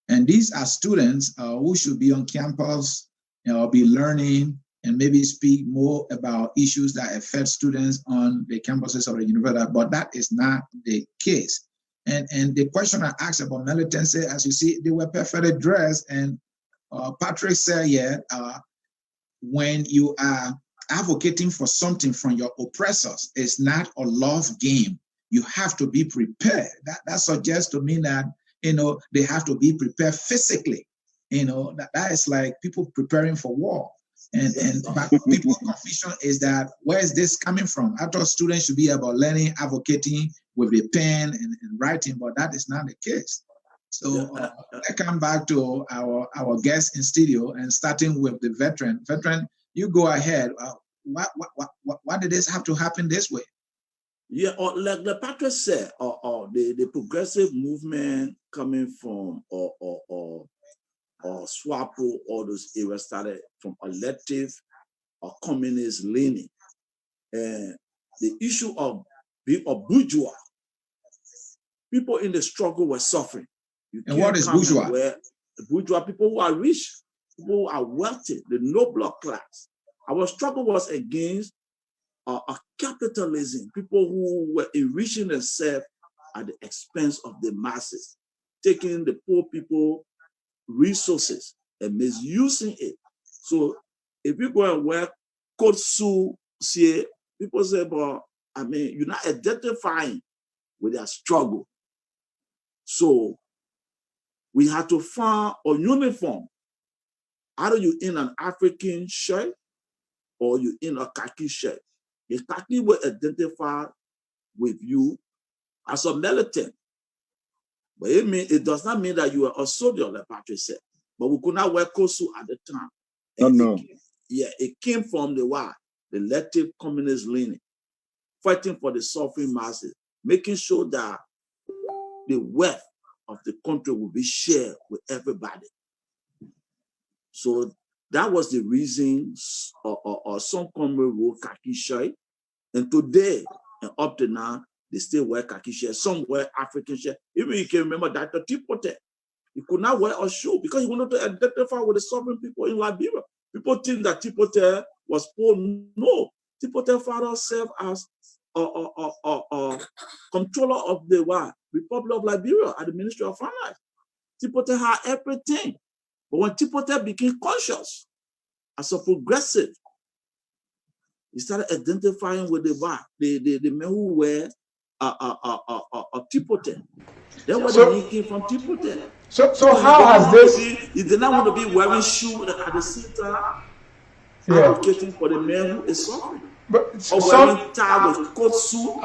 And these are students who should be on campus, be learning, and maybe speak more about issues that affect students on the campuses of the university, but that is not the case. And the question I asked about militancy, as you see, they were perfectly dressed. And Patrick said, when you are advocating for something from your oppressors, it's not a love game. You have to be prepared. That suggests to me that, they have to be prepared physically. That is like people preparing for war. But people's confusion is that, where is this coming from? I thought students should be about learning, advocating with the pen and writing, but that is not the case. So I come back to our guest in studio, and starting with the veteran. Veteran, you go ahead. Why did this have to happen this way? Yeah, like the Patrick said, the progressive movement coming from or SWAPO, all those areas started from elective or communist leaning. And the issue of being a bourgeois, people in the struggle were suffering. And what is bourgeois? Bourgeois, people who are rich, people who are wealthy, the nobler class. Our struggle was against a capitalism, people who were enriching themselves at the expense of the masses, taking the poor people resources and misusing it. So if you go and wear coat suit, people say, but you're not identifying with their struggle. So we had to find a uniform. Either you in an African shirt or you in a khaki shirt. The khaki will identify with you as a militant. But it does not mean that you are a soldier, like Patrick said. But we could not wear kosu at the time. No. It came from the elective communist leaning, fighting for the suffering masses, making sure that the wealth of the country will be shared with everybody. So that was the reason some comrades wore khaki shirt. And today, and up to now, they still wear khaki shirts. Some wear African shirts. Even you can remember Dr. Tipote. He could not wear a shoe because he wanted to identify with the sovereign people in Liberia. People think that Tipote was poor. No. Tipote found himself as a controller of the Republic of Liberia at the Ministry of Finance. Tipote had everything. But when Tipote became conscious as a progressive, he started identifying with the men who were a Tipote. That was the name came from Tipote. So how has this? He did not want to be wearing shoes at the same time, advocating for the man who is suffering. But or wearing tie with coat suit.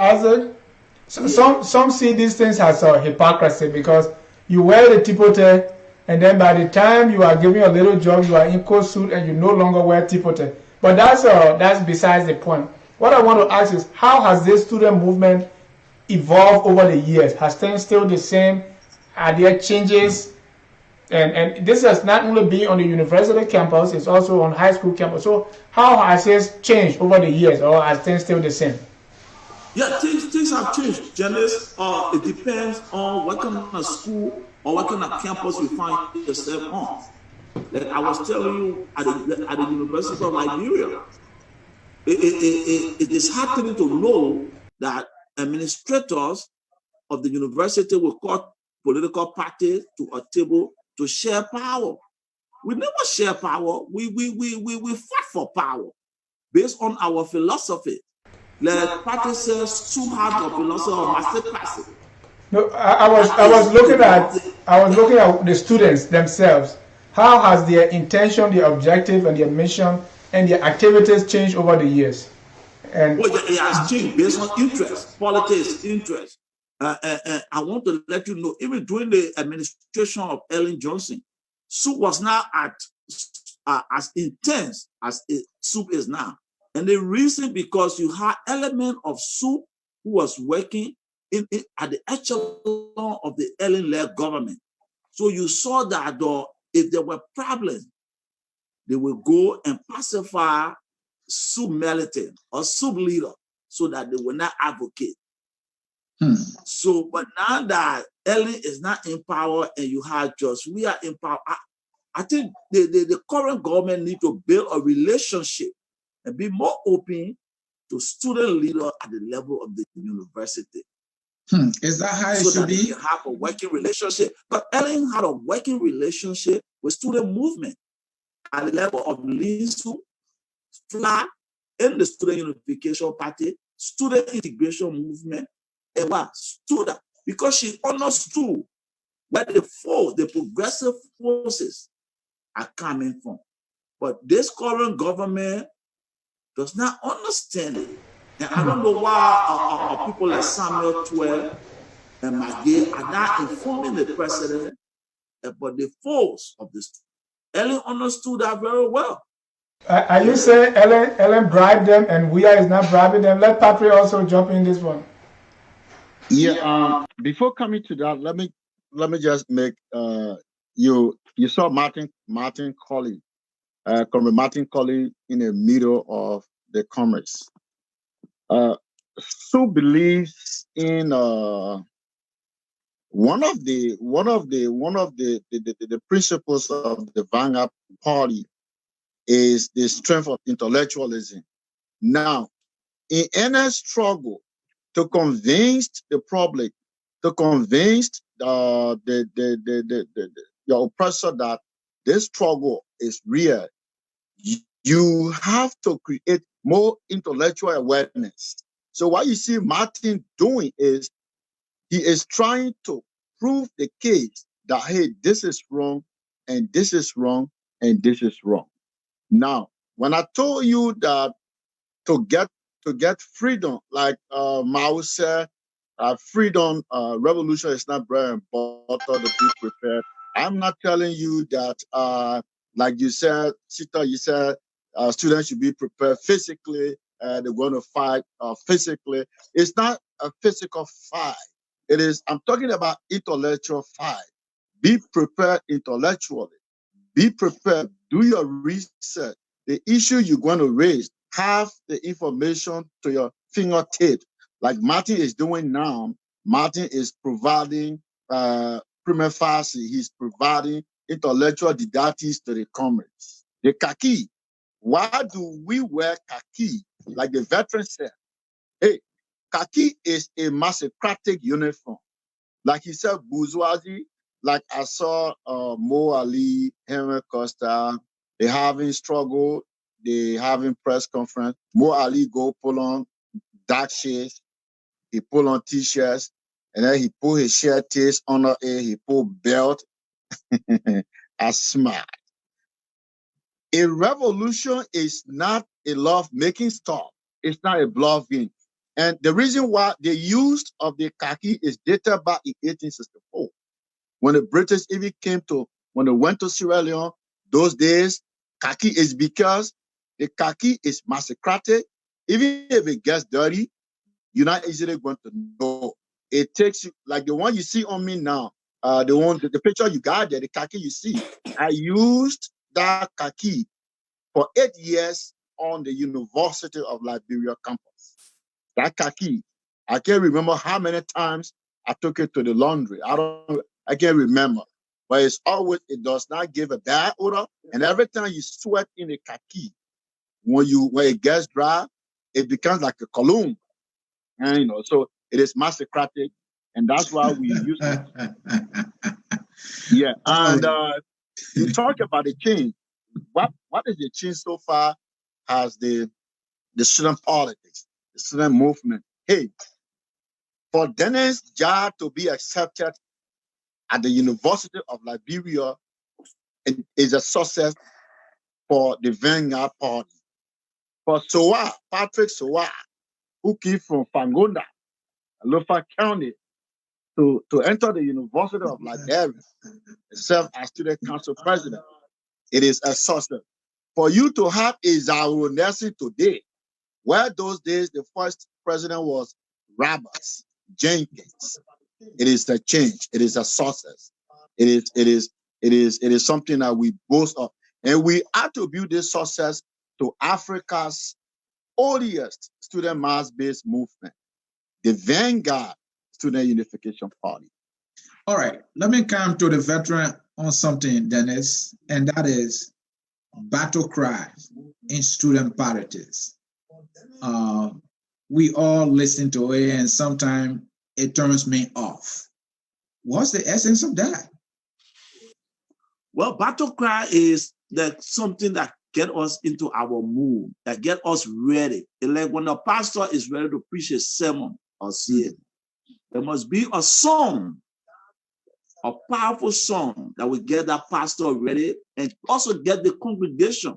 Some see these things as a hypocrisy, because you wear the Tipote, and then by the time you are giving a little job, you are in coat suit and you no longer wear Tipote. But that's besides the point. What I want to ask is, how has this student movement evolved over the years? Has things still the same? Are there changes? And this has not only been on the university campus, it's also on high school campus. So how has this changed over the years, or are things still the same? Yeah, things have changed, Janice. It depends on what kind of school or what kind of campus you find yourself on. Like I was telling you, at the University of Liberia, it is heartening to know that administrators of the university will call political parties to a table to share power. We never share power. We fight for power based on our philosophy. Like Patrick says, too hard of philosophy or master class. No, I was looking at the students themselves. How has their intention, their objective, and their mission and their activities changed over the years? And Well, it has changed based on interest, politics, interest. I want to let you know, even during the administration of Ellen Johnson, soup was not as intense as soup is now. And the reason because you had element of soup who was working at the echelon of the Ellen-led government. So you saw that if there were problems, they will go and pacify sub militant or sub leader so that they will not advocate. So, but now that Ellen is not in power and you have just, we are in power, I think the current government need to build a relationship and be more open to student leaders at the level of the university. Is that how it so should that be? They can have a working relationship. But Ellen had a working relationship with student movement at the level of LISU, FLA, and the Student Unification Party, Student Integration Movement, and what? Student. Because she understood where the progressive forces are coming from. But this current government does not understand it. And I don't know why people like Samuel 12 and Maggie are not informing the president about the force of this. Ellen understood that very well. Are you saying Ellen bribed them and Weah is not bribing them? Let Patrick also jump in this one. Yeah. Before coming to that, let me just make you saw Martin Colley, Comrade Martin Colley in the middle of the commerce. So believes in one of the principles of the Vanguard Party is the strength of intellectualism. Now, in any struggle to convince the public, to convince your oppressor that this struggle is real, you have to create more intellectual awareness. So what you see Martin doing is he is trying to prove the case that, hey, this is wrong, and this is wrong, and this is wrong. Now, when I told you that to get freedom, like Mao said, freedom, revolution is not bread and butter to be prepared. I'm not telling you that, like you said, Sita, you said students should be prepared physically. They're going to fight physically. It's not a physical fight. It is, I'm talking about intellectual fight. Be prepared intellectually. Be prepared. Do your research. The issue you're going to raise, have the information to your fingertip, like Martin is doing now. Martin is providing prima facie. He's providing intellectual didactics to the comrades. The khaki. Why do we wear khaki? Like the veteran said, hey, khaki is a massocratic uniform. Like he said, bourgeoisie, like I saw Mo Ali, Henry Costa, they having struggle, they having press conference. Mo Ali go pull on dark shades, he pull on t-shirts, and then he pull his shirt taste under it, he pull belt, a smile. A revolution is not a love-making stuff. It's not a bluffing. And the reason why the use of the khaki is dated back in 1864. When the British even when they went to Sierra Leone, those days, khaki is because the khaki is massocratic. Even if it gets dirty, you're not easily going to know. It takes you, like the one you see on me now, the picture you got there, the khaki you see. I used that khaki for 8 years on the University of Liberia campus. That khaki, I can't remember how many times I took it to the laundry. I can't remember. But it does not give a bad odor. And every time you sweat in a khaki, when it gets dry, it becomes like a cologne. And so it is massocratic, and that's why we use it. Yeah. And you talk about the change. What is the change so far has the student politics, the student movement? Hey, for Dennis Jah to be accepted at the University of Liberia It is a success for the Vanguard Party. For Sowah, Patrick Sowah, who came from Fangonda, Lofa County, to enter the University of Liberia, serve as student council president. It is a success. For you to have a Zauro Nelson today, where those days the first president was Roberts Jenkins, it is a change. It is a success. It is something that we boast of, and we attribute this success to Africa's earliest student mass-based movement, the Vanguard Student Unification Party. All right, let me come to the veteran on something, Dennis, and that is battle cry in student politics. We all listen to it, and sometimes it turns me off. What's the essence of that? Well, battle cry is that something that get us into our mood, that get us ready. It's like when a pastor is ready to preach a sermon or see it, there must be a song, a powerful song that will get that pastor ready and also get the congregation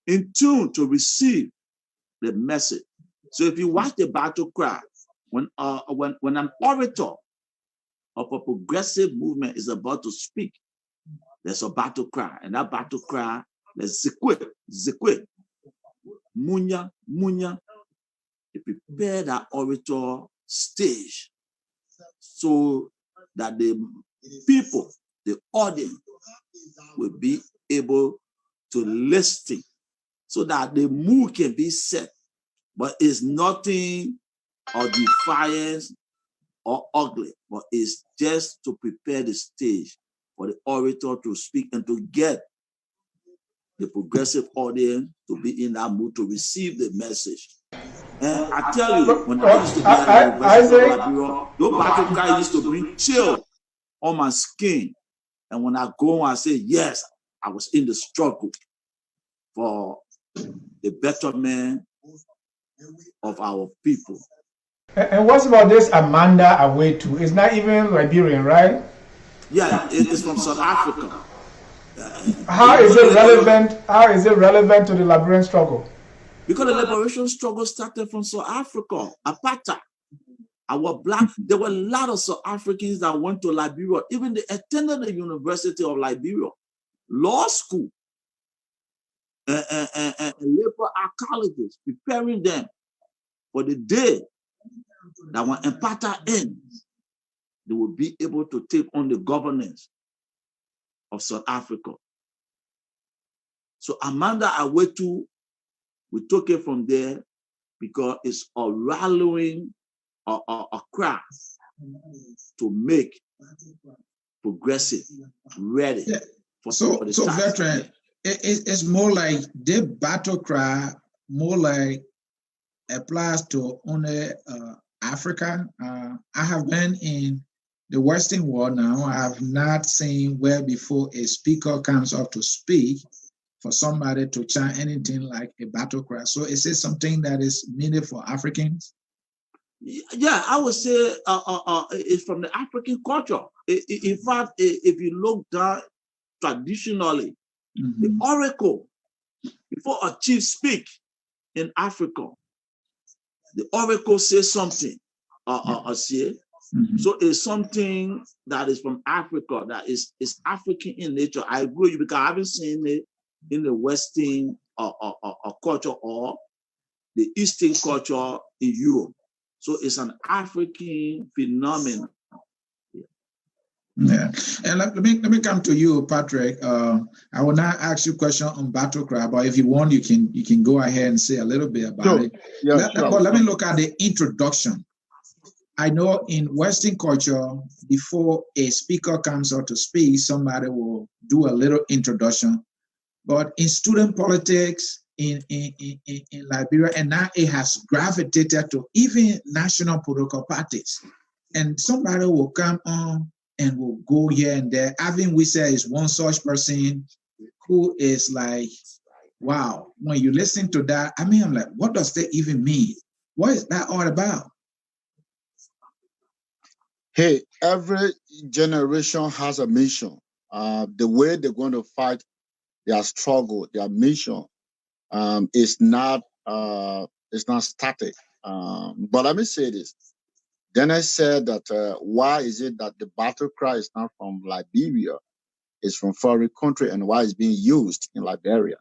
in tune to receive the message. So if you watch the battle cry, when an orator of a progressive movement is about to speak, there's a battle cry, and that battle cry is zikwe, zikwe, munya, munya. You prepare that orator stage so that the people, the audience, will be able to listen, so that the mood can be set. But it's nothing of defiance or ugly, but it's just to prepare the stage for the orator to speak and to get the progressive audience to be in that mood to receive the message. And I tell you, when I used to be at the University of Liberia, those battle cry used to bring chill on my skin. And when I go and I say, yes, I was in the struggle for the betterment of our people. And what's about this Amanda Awetu? It's not even Liberian, right? Yeah, it is from South Africa. How is it relevant? How is it relevant to the Liberian struggle? Because the liberation struggle started from South Africa, apartheid. There were a lot of South Africans that went to Liberia. Even they attended the University of Liberia, law school, and liberal art colleges, preparing them for the day that when apartheid ends, they will be able to take on the governance of South Africa. So Amanda Awetu, we took it from there because it's a rallying, a cry to make progressive ready for the so veteran. It's more like the battle cry, more like applies to only Africa. I have been in the Western world now. I have not seen where before a speaker comes up to speak for somebody to chant anything like a battle cry. So is it something that is needed for Africans? Yeah, I would say it's from the African culture. In fact, if you look down traditionally, the oracle, before a chief speak in Africa, the oracle says something, So it's something that is from Africa, that is African in nature. I agree with you because I haven't seen it in the Western culture or the Eastern culture in Europe. So it's an African phenomenon. Yeah, and let me come to you, Patrick. I will not ask you a question on battle cry, but if you want, you can go ahead and say a little bit about it. Yeah, But let me look at the introduction. I know in Western culture, before a speaker comes out to speak, somebody will do a little introduction. But in student politics in Liberia, and now it has gravitated to even national political parties, and somebody will come on and will go here and there. Avin Wisa is one such person who is like, wow, when you listen to that, I mean, I'm like, what does that even mean? What is that all about? Hey, every generation has a mission. the way they're going to fight their struggle, their mission, is not static. But let me say this. Then I said that why is it that the battle cry is not from Liberia, it's from foreign country, and why it's being used in Liberia?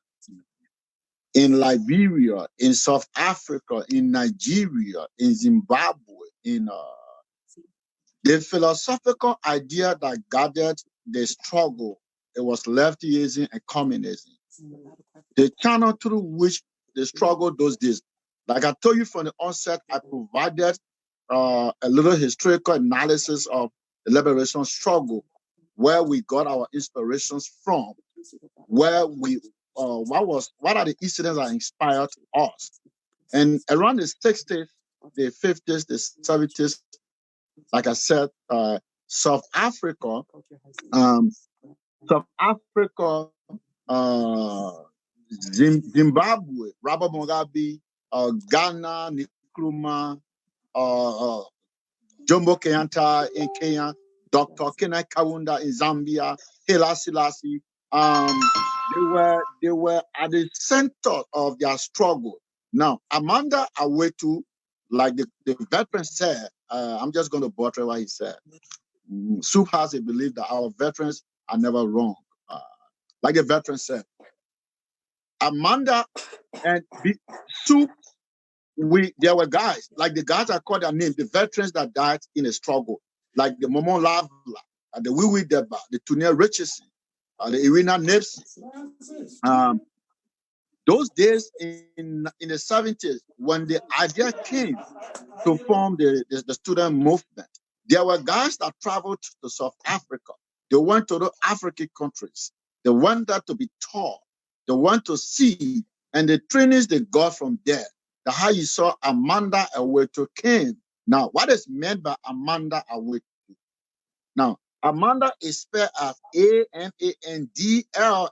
In Liberia, in South Africa, in Nigeria, in Zimbabwe, in the philosophical idea that guided the struggle, it was leftism and communism. The channel through which the struggle those days, like I told you from the onset, I provided a little historical analysis of the liberation struggle, where we got our inspirations from, where we what are the incidents that inspired us. And around the 60s, the 50s, the 70s, like I said, South Africa, Zimbabwe, Robert Mugabe, Ghana, Nkrumah, Jomo Kenyatta in Kenya, Dr. Kenneth Kaunda in Zambia, Haile Selassie. They were at the center of their struggle. Now, Amanda Awetu, like the veteran said, I'm just going to butcher what he said. Soup has a belief that our veterans are never wrong. Like the veteran said, Amanda and Soup, there were guys, like the guys I call their name, the veterans that died in a struggle, like the Momo Lavla, the Wiwi Deba, the Tunia Richardson, the Irina Nipsey. Those days in the 70s, when the idea came to form the student movement, there were guys that traveled to South Africa. They went to the African countries. They went there to be taught. They went to see, and the trainings they got from there. That's how you saw Amanda Awetu came. Now, what is meant by Amanda Awetu? Now, Amanda is spelled as Amandla.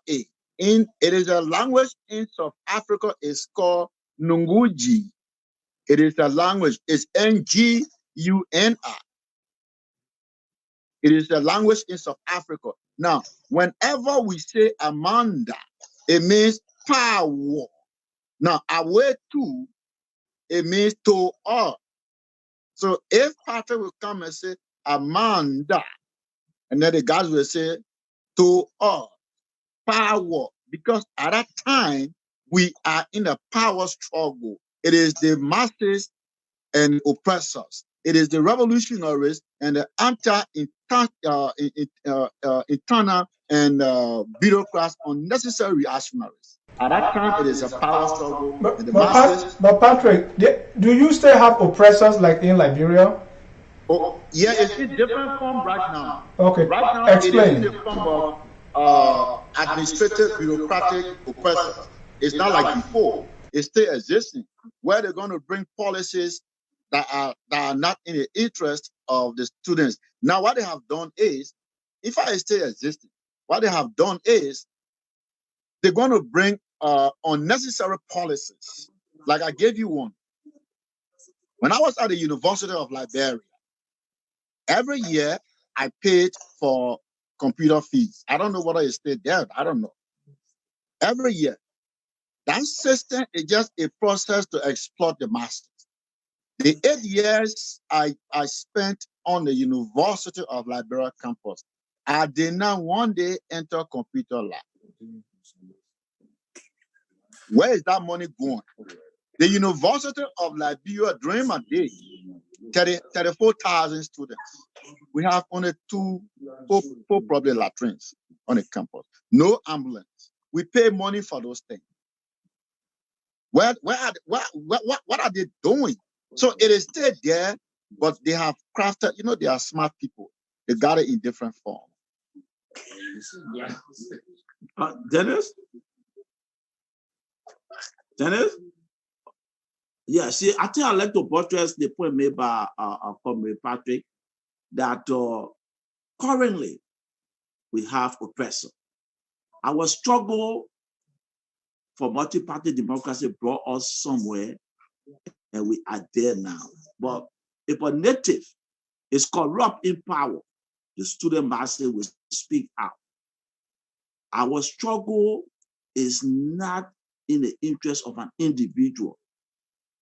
It is a language in South Africa. It's called Nunguji. It is a language. It's Nguni. It is a language in South Africa. Now, whenever we say Amanda, it means power. Now, Awetu, it means to all. So if Patrick will come and say Amanda, and then the guys will say to all, power, because at that time we are in a power struggle. It is the masses and oppressors. It is the revolutionaries and the internal and bureaucrats, unnecessary reactionaries. At that time, it is a power struggle. But Patrick, do you still have oppressors like in Liberia? Oh, yeah, it's in different form right now. Okay, right now explain. It is in the form of administrative, bureaucratic oppressors. It's not like before. It's still existing, where they're going to bring policies that are not in the interest of the students. Now, what they have done is, if I stay existing, what they have done is they're going to bring unnecessary policies. Like I gave you one. When I was at the University of Liberia, every year I paid for computer fees. I don't know whether it stayed there. I don't know. Every year. That system is just a process to exploit the masses. The 8 years I spent on the University of Liberia campus, I did not one day enter computer lab. Where is that money going? The University of Liberia, during my day, 34,000 students. We have only four probably latrines on the campus. No ambulance. We pay money for those things. What are they doing? So it is still there, but they have crafted, they are smart people. They got it in different form. Dennis? Yeah, see, I think I'd like to buttress the point made by Comrade Patrick that currently we have oppressor. Our struggle for multi-party democracy brought us somewhere, and we are there now. But if a native is corrupt in power, the student masses will speak out. Our struggle is not in the interest of an individual,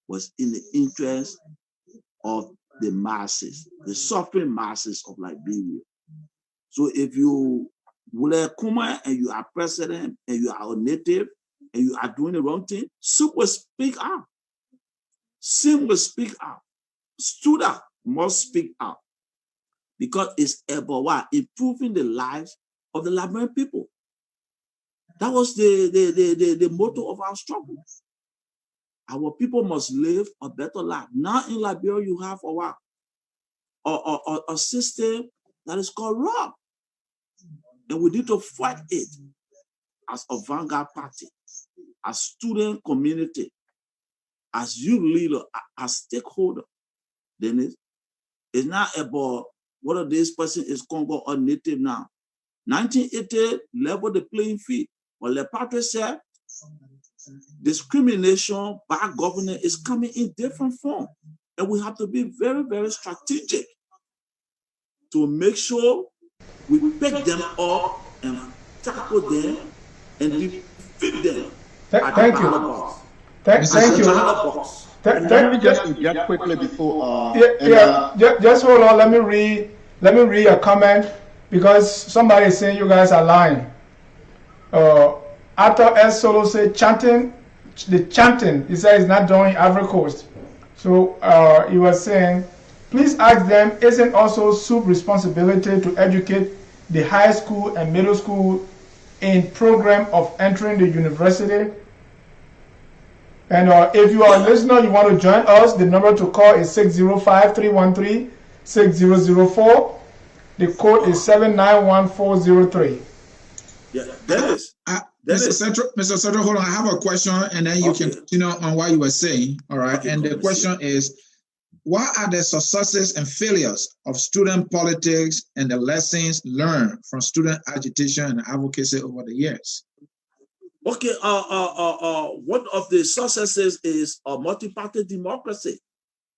was in the interest of the masses, the suffering masses of Liberia. So if you Wule Kuma and you are president and you are a native and you are doing the wrong thing, SUP will speak out. SIM will speak out. Student must speak out because it's about what? Improving the lives of the Liberian people. That was the motto of our struggle. Our people must live a better life. Now in Liberia, you have a what? A system that is corrupt. And we need to fight it as a vanguard party, as student community, as youth leader, as stakeholder. Then it's not about whether this person is Congo or native now. 1980 level the playing field. But Le Patre said, discrimination by government is coming in different form. And we have to be very, very strategic to make sure we pick them up and tackle them and defeat them. Thank you. Thank you. Let me just interject quickly before. Just hold on. Let me read a comment because somebody is saying you guys are lying. Arthur S. Solo said the chanting, he said, is not done in Ivory Coast. So he was saying, please ask them, isn't also SUP responsibility to educate the high school and middle school in program of entering the university? And if you are a listener, you want to join us, the number to call is 605-313-6004. The code is 791403. Yeah, Dennis. Mr. Settro, hold on. I have a question, and then you can continue on what you were saying. All right. Okay, and the question is, what are the successes and failures of student politics and the lessons learned from student agitation and advocacy over the years? Okay. One of the successes is a multi-party democracy.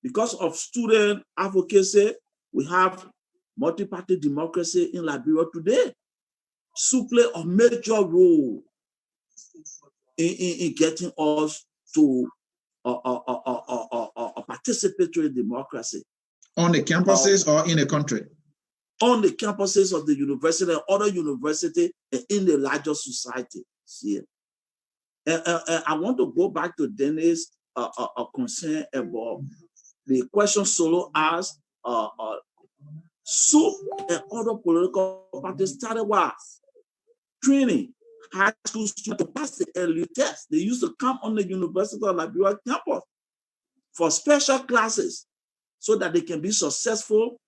Because of student advocacy, we have multi-party democracy in Liberia today. SUP play a major role in getting us to a participatory democracy. On the campuses or in the country? On the campuses of the university and other universities and in the larger society here. And I want to go back to Dennis' concern about the question Solo asked. SUP and other political parties started with training high school students to pass the early test. They used to come on the University of Liberia campus for special classes so that they can be successful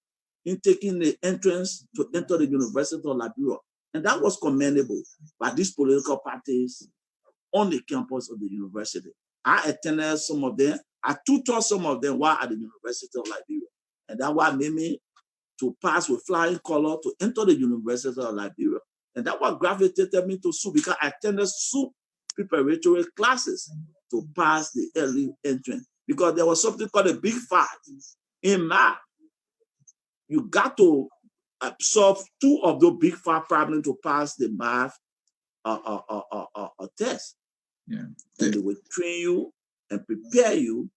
in taking the entrance to enter the University of Liberia. And that was commendable by these political parties on the campus of the university. I attended some of them. I tutored some of them while at the University of Liberia. And that what made me to pass with flying color to enter the University of Liberia. And that what gravitated me to SUP because I attended SUP preparatory classes to pass the early entrance. Because there was something called a big fight in math. You got to solve two of those big five problems to pass the math test. Yeah. And they will train you and prepare you.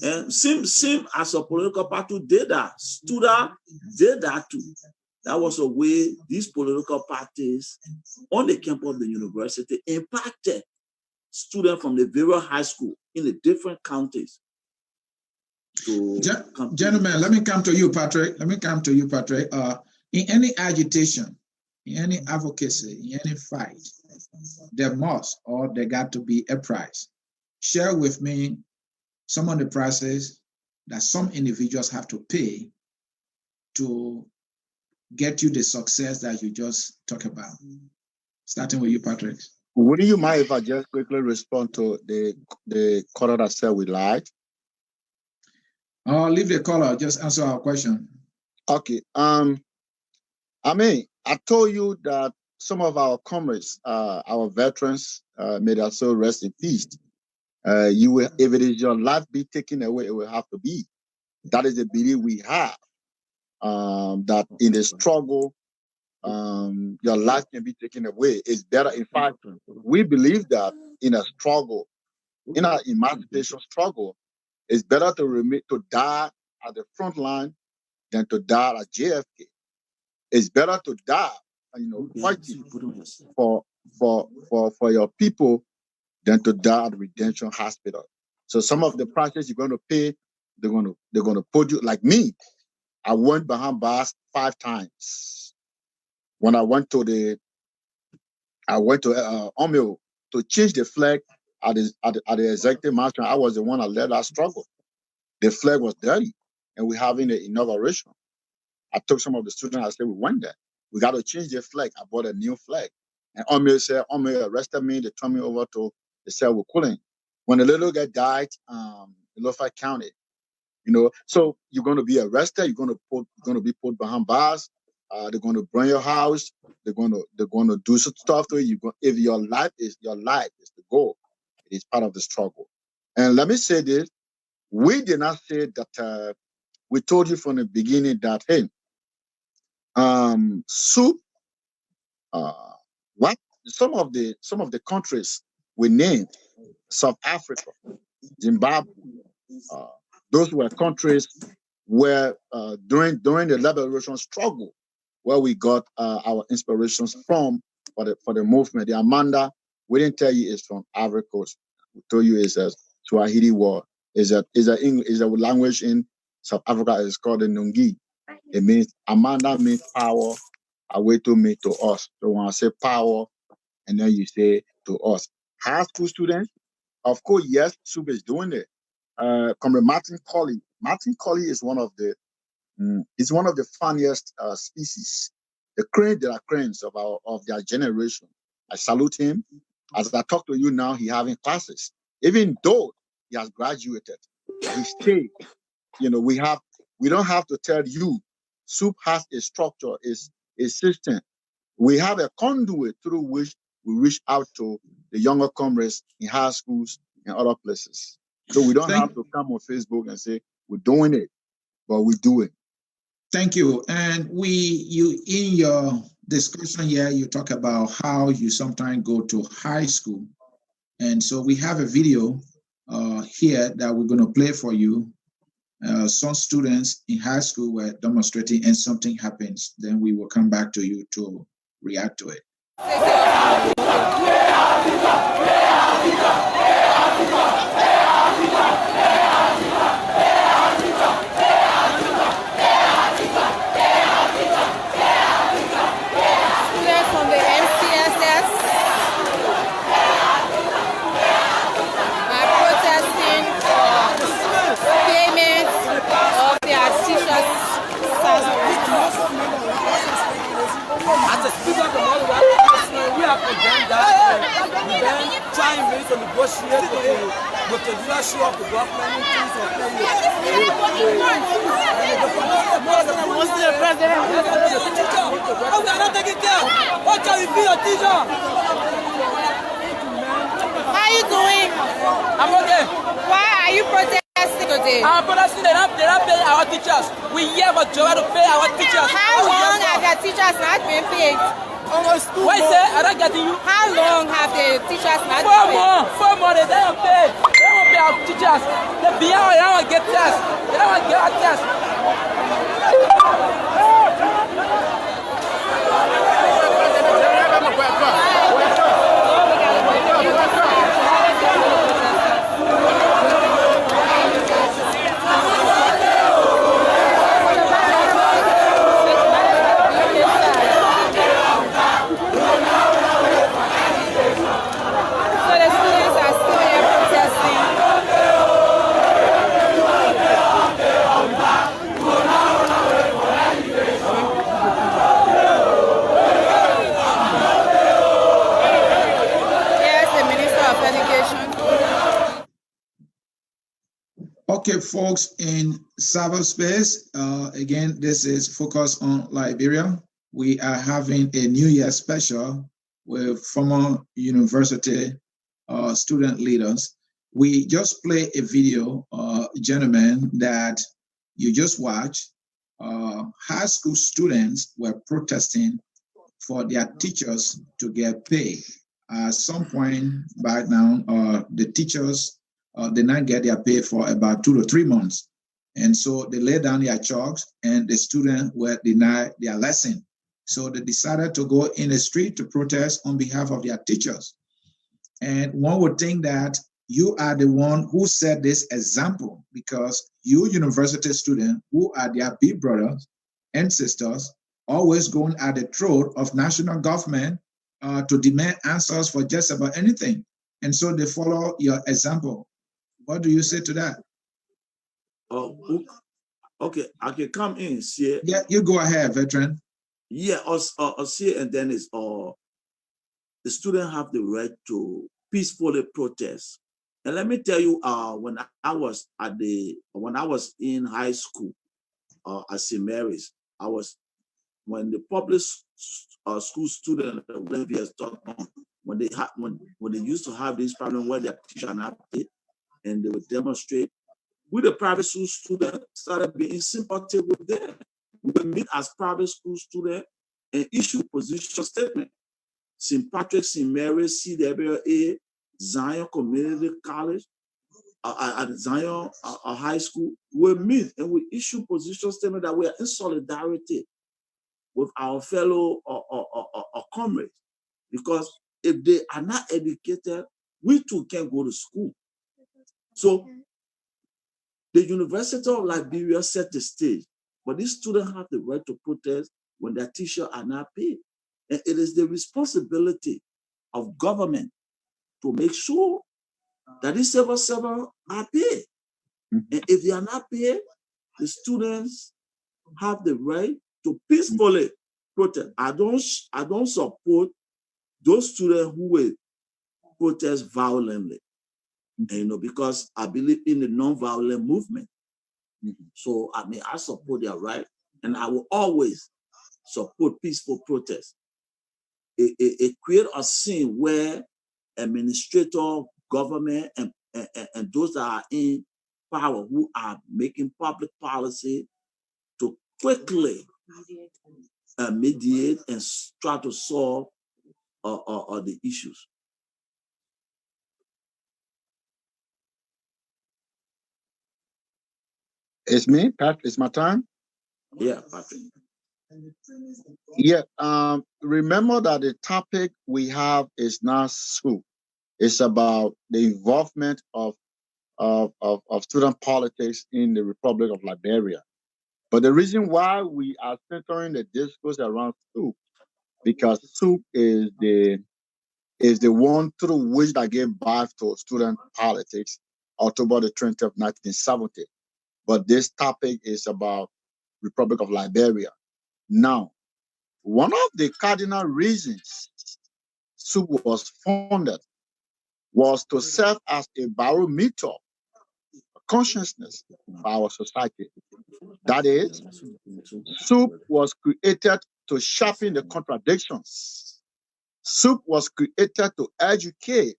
And same as a political party did that. Students did that too. That was a way these political parties on the campus of the university impacted students from the various high school in the different counties. Gentlemen, let me come to you, Patrick. In any agitation, in any advocacy, in any fight, there must or there got to be a price. Share with me some of the prices that some individuals have to pay to get you the success that you just talked about. Starting with you, Patrick. Would you mind if I just quickly respond to the caller that said we lied? Leave the caller, just answer our question. Okay. I mean, I told you that some of our comrades, our veterans, may their soul rest in peace. You will, if it is your life be taken away, it will have to be. That is the belief we have. That in the struggle, your life can be taken away. It's better. In fact, we believe that in a struggle, in an emancipation struggle, it's better to die at the front line than to die at JFK. It's better to die, fighting for your people than to die at Redemption Hospital. So some of the prices you're going to pay, they're going to put you, like me. I went behind bars 5 times. When I went to Omeo to change the flag at the executive mansion. I was the one that led that struggle. The flag was dirty, and we're having the inauguration. I took some of the students. I said, we went there. We got to change the flag. I bought a new flag. And Omeo arrested me. They turned me over to the Settro Cooling. When the little guy died, in Lafayette County, so you're going to be arrested. You're going to be put behind bars. They're going to burn your house. They're going to do some stuff to you. If your life is the goal, it is part of the struggle. And let me say this: we did not say that. We told you from the beginning that soup. What some of the countries we named: South Africa, Zimbabwe. Those were countries where during the liberation struggle, where we got our inspirations from for the movement. The Amanda, we didn't tell you, is from Ivory Coast. We told you it's a Swahili word. Is a language in South Africa. It's called the Nungi. It means Amanda means power. Aweto means to us. So when I say power, and then you say to us, high school students, of course, yes, Soup is doing it. Comrade Martin Colley. Martin Colley is one of the funniest species. The cranes, there are cranes of their generation. I salute him. As I talk to you now, he's having classes. Even though he has graduated, he stayed. We don't have to tell you. Soup has a structure, is a system. We have a conduit through which we reach out to the younger comrades in high schools and other places. So we don't have to come on Facebook and say we're doing it, but we do it. Thank you. And you in your discussion here, you talk about how you sometimes go to high school. And so we have a video here that we're going to play for you. Some students in high school were demonstrating and something happens. Then we will come back to you to react to it. As a student of all we have condemned that and then trying to negotiate with the leadership of the government in terms of how we are not taking care. What shall we be your teacher? How are you doing? I'm okay. Why are you protesting today? Our protesting, they don't pay our teachers. We hear about Joe to pay our teachers. How long have the teachers not been paid? Almost 2 months. Why say I don't get you? How long have the teachers not been paid? 4 months. They don't pay. They don't pay our teachers. They beyond. They don't get tests. They don't get our tests. Okay, folks, in cyberspace, again, this is Focus on Liberia. We are having a New Year special with former university student leaders. We just play a video, gentlemen, that you just watched. High school students were protesting for their teachers to get paid. At some point back now, the teachers did not get their pay for about 2 to 3 months. And so they laid down their chalks and the students were denied their lesson. So they decided to go in the street to protest on behalf of their teachers. And one would think that you are the one who set this example, because you university students who are their big brothers and sisters always going at the throat of national government to demand answers for just about anything. And so they follow your example. What do you say to that? Oh, okay, I can come in, see. Yeah, you go ahead, veteran. Yeah, see, and then it's the students have the right to peacefully protest. And let me tell you, when I was in high school at St. Mary's, when the public school students when they used to have this problem where their teacher not paid and they would demonstrate, we the private school students started being sympathetic with them. We would meet as private school students and issue position statement. St. Patrick's, St. Mary's, CWA, Zion Community College, at Zion High School, we meet and we issue position statement that we are in solidarity with our fellow comrades. Because if they are not educated, we too can't go to school. So the University of Liberia set the stage, but these students have the right to protest when their teachers are not paid. And it is the responsibility of government to make sure that these civil servants are paid. And if they are not paid, the students have the right to peacefully protest. I don't support those students who will protest violently, because I believe in the non-violent movement. So I support their right, and I will always support peaceful protest. It creates a scene where administrator, government, and those that are in power who are making public policy to quickly mediate and try to solve the issues. It's me, Pat. It's my time. Yeah, Patrick. Yeah. Remember that the topic we have is not school. It's about the involvement of student politics in the Republic of Liberia. But the reason why we are centering the discourse around SOUP, because SOUP is the one through which that gave birth to student politics, October the 20th, 1970. But this topic is about Republic of Liberia. Now, one of the cardinal reasons SOUP was founded was to serve as a barometer of consciousness for our society. That is, SOUP was created to sharpen the contradictions. SOUP was created to educate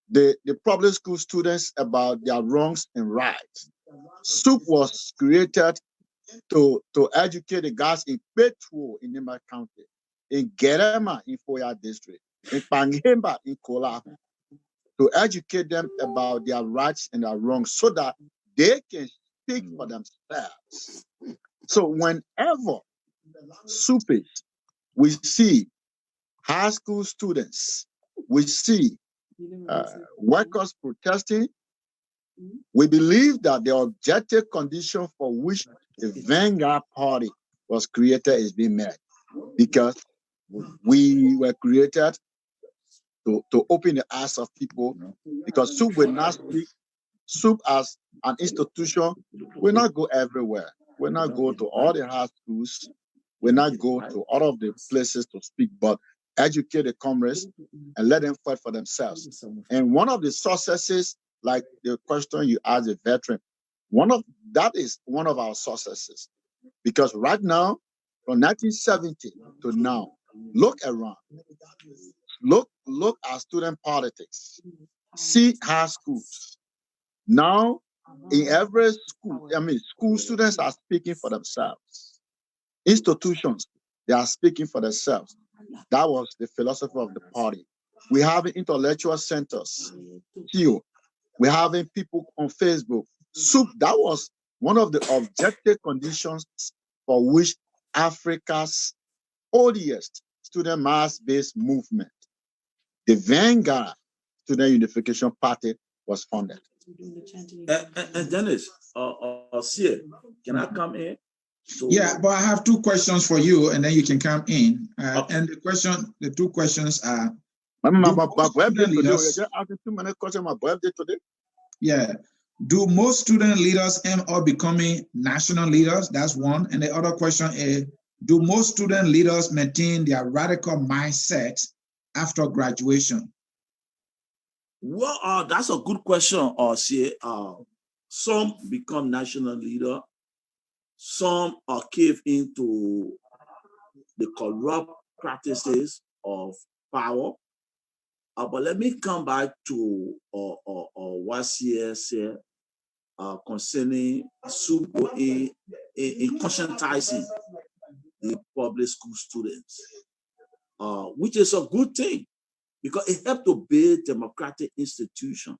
the public school students about their wrongs and rights. SOUP was created to educate the guys in Petro in Nima County, in Gerema in Foya District, in Panghemba in Kola, to educate them about their rights and their wrongs so that they can speak for themselves. So whenever SOUP is, we see high school students, we see workers protesting, we believe that the objective condition for which the Vanguard Party was created is being met, because we were created to open the eyes of people, because SOUP will not speak. SOUP as an institution will not go everywhere. Will not go to all the high schools. Will not go to all of the places to speak, but educate the comrades and let them fight for themselves. And one of the successes, like the question you asked the veteran, that is one of our successes. Because right now, from 1970 to now, look around. Look at student politics. See high schools. Now, in every school, school students are speaking for themselves. Institutions They are speaking for themselves. That was the philosophy of the party. We have intellectual centers. Here, we're having people on Facebook. Soup, that was one of the objective conditions for which Africa's oldest student mass-based movement, the Vanguard Student Unification Party, was founded. And Dennis, Sia, can I come in? Yeah, but I have two questions for you, and then you can come in. And the two questions are: yeah, do most student leaders end up becoming national leaders? That's one. And the other question is: do most student leaders maintain their radical mindset after graduation? Well, that's a good question, Sia. Some become national leader. Some are cave into the corrupt practices of power. But let me come back to what Sia said concerning in conscientizing the public school students, which is a good thing because it helped to build democratic institutions.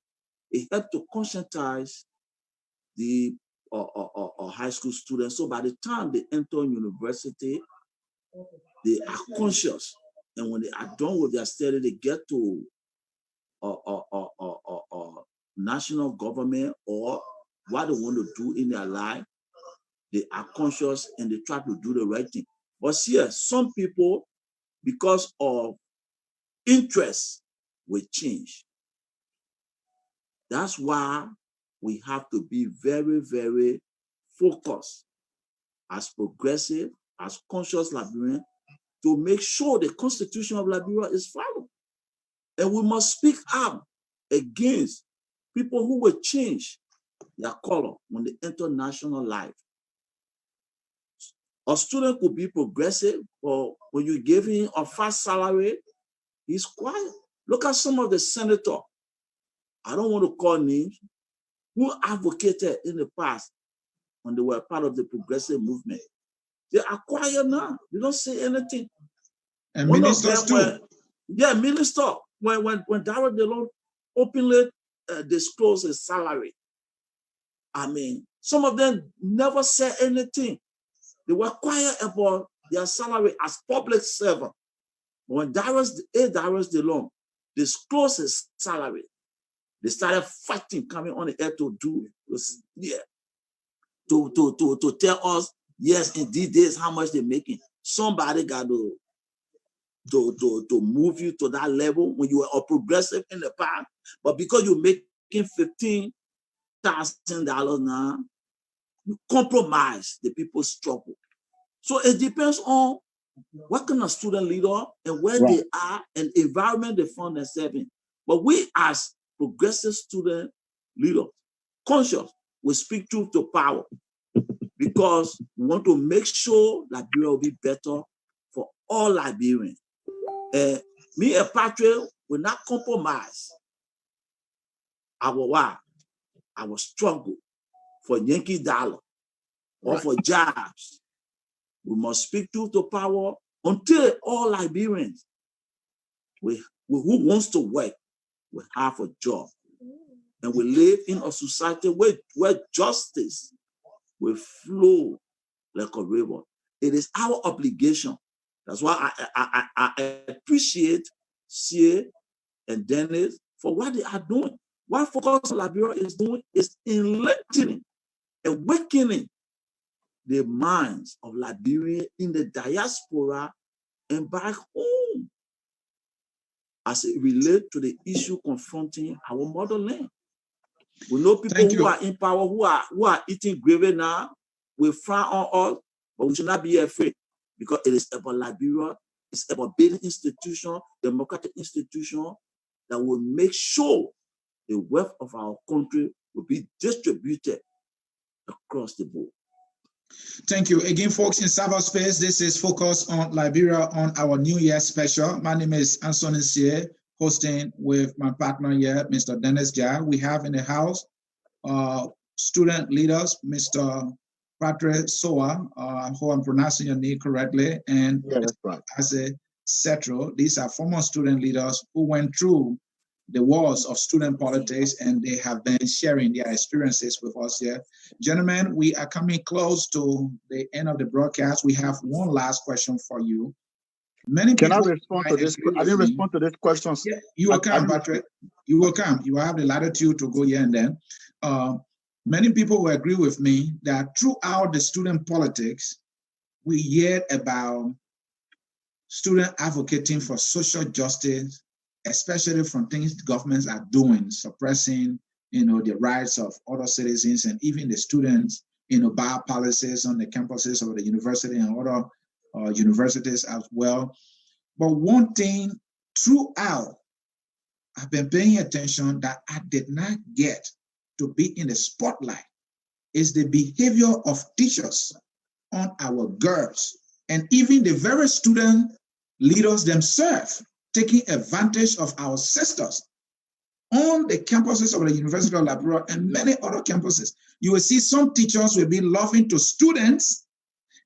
It helped to conscientize the high school students. So by the time they enter university, they are conscious. And when they are done with their study, they get to national government or what they want to do in their life. They are conscious and they try to do the right thing. But here, some people, because of interest, will change. That's why we have to be very, very focused as progressive, as conscious Liberians, to make sure the Constitution of Liberia is followed. And we must speak out against people who will change their color when they enter national life. A student could be progressive, but when you give him a fast salary, he's quiet. Look at some of the senators, I don't want to call names, who advocated in the past when they were part of the progressive movement. They are quiet now. They don't say anything. And ministers too. Yeah, minister. When Darrell DeLong openly disclosed his salary, I mean, some of them never said anything. They were quiet about their salary as public servant. When Darrell DeLong disclosed his salary, they started fighting, coming on the air to do this, to tell us, yes, indeed, this is how much they're making. Somebody got to move you to that level when you were a progressive in the past, but because you're making $15,000 now, you compromise the people's struggle. So it depends on what kind of student leader and where they are and environment they find themselves in. But we as progressive student leaders, conscious, we speak truth to power because we want to make sure Liberia will be better for all Liberians. Me and Patrick will not compromise our struggle for Yankee dollar or for jobs. We must speak truth to power until all Liberians who wants to work will have a job. And we live in a society where justice will flow like a river. It is our obligation. That's why I appreciate Sia and Dennis for what they are doing. What Focus on Liberia is doing is enlightening, awakening the minds of Liberia in the diaspora and back home as it relates to the issue confronting our motherland. We know people who are in power, who are eating gravy now, will frown on us, but we should not be afraid because it is about Liberia, it's about building institution, democratic institution that will make sure the wealth of our country will be distributed across the board. Thank you. Again, folks, in cyberspace, this is Focus on Liberia on our New Year special. My name is Anthony Sia, hosting with my partner here, Mr. Dennis Jai. We have in the house student leaders, Mr. Patrick Sowah, I hope I'm pronouncing your name correctly, and Yeah, that's right. as a Settro. These are former student leaders who went through the wars of student politics, and they have been sharing their experiences with us here. Gentlemen, we are coming close to the end of the broadcast. We have one last question for you. Many Can I people respond to this? agree I with didn't me. respond to this question. Yeah, you will come, Patrick. You will come. You will have the latitude to go here and then. Many people will agree with me that throughout the student politics, we heard about students advocating for social justice, especially from things governments are doing, suppressing, the rights of other citizens and even the students, bar policies on the campuses of the university and other universities as well. But one thing throughout, I've been paying attention that I did not get to be in the spotlight is the behavior of teachers on our girls and even the very student leaders themselves taking advantage of our sisters on the campuses of the University of Liberia and many other campuses. You will see some teachers will be loving to students,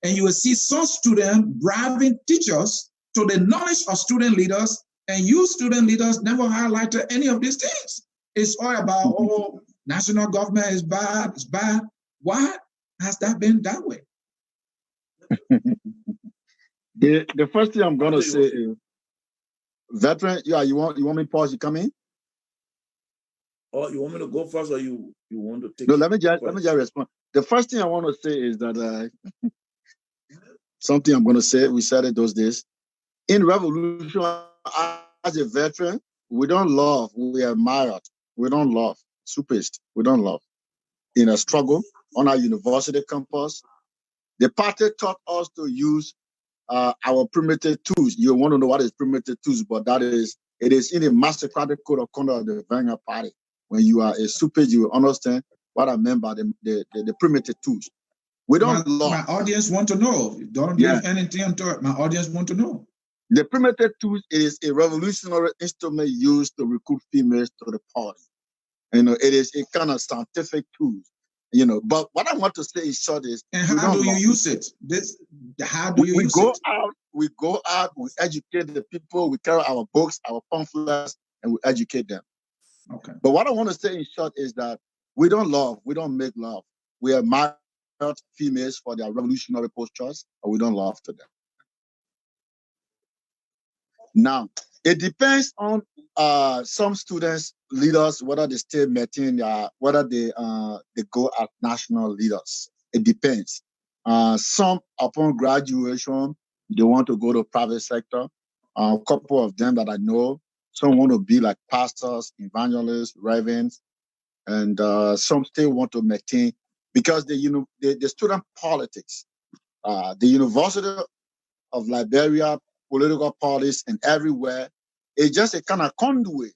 and you will see some students bribing teachers to the knowledge of student leaders, and you student leaders never highlighted any of these things. It's all about, national government is bad, it's bad. Why has that been that way? The first thing I'm going to say is, veteran, you want me to pause? You come in? Or you want me to go first, or you want to take? No, let me just respond. The first thing I want to say is that something I'm going to say. We said it those days. In revolution, as a veteran, we don't love. We admire. We don't love. Superist. We don't love. In a struggle on our university campus, the party taught us to use our primitive tools. You want to know what is primitive tools, but it is in the mastercratic code of conduct of the Wenger Party. When you are a superist, you will understand what I meant by the primitive tools. We don't love. My audience want to know. Don't give anything to it. My audience want to know. The primitive tools is a revolutionary instrument used to recruit females to the party. It is a kind of scientific tool. But what I want to say in short is, and how do you use it? How do you use it? We go out, we educate the people, we carry our books, our pamphlets, and we educate them. Okay. But what I want to say in short is that we don't love, we don't make love. We admire females for their revolutionary postures, but we don't love to them. Now, it depends on some students, leaders, whether they stay maintain, whether they go as national leaders. It depends. Some, upon graduation, they want to go to private sector. A couple of them that I know, some want to be like pastors, evangelists, reverends, and some still want to maintain, because the student politics, the University of Liberia, political parties and everywhere, it's just a kind of conduit.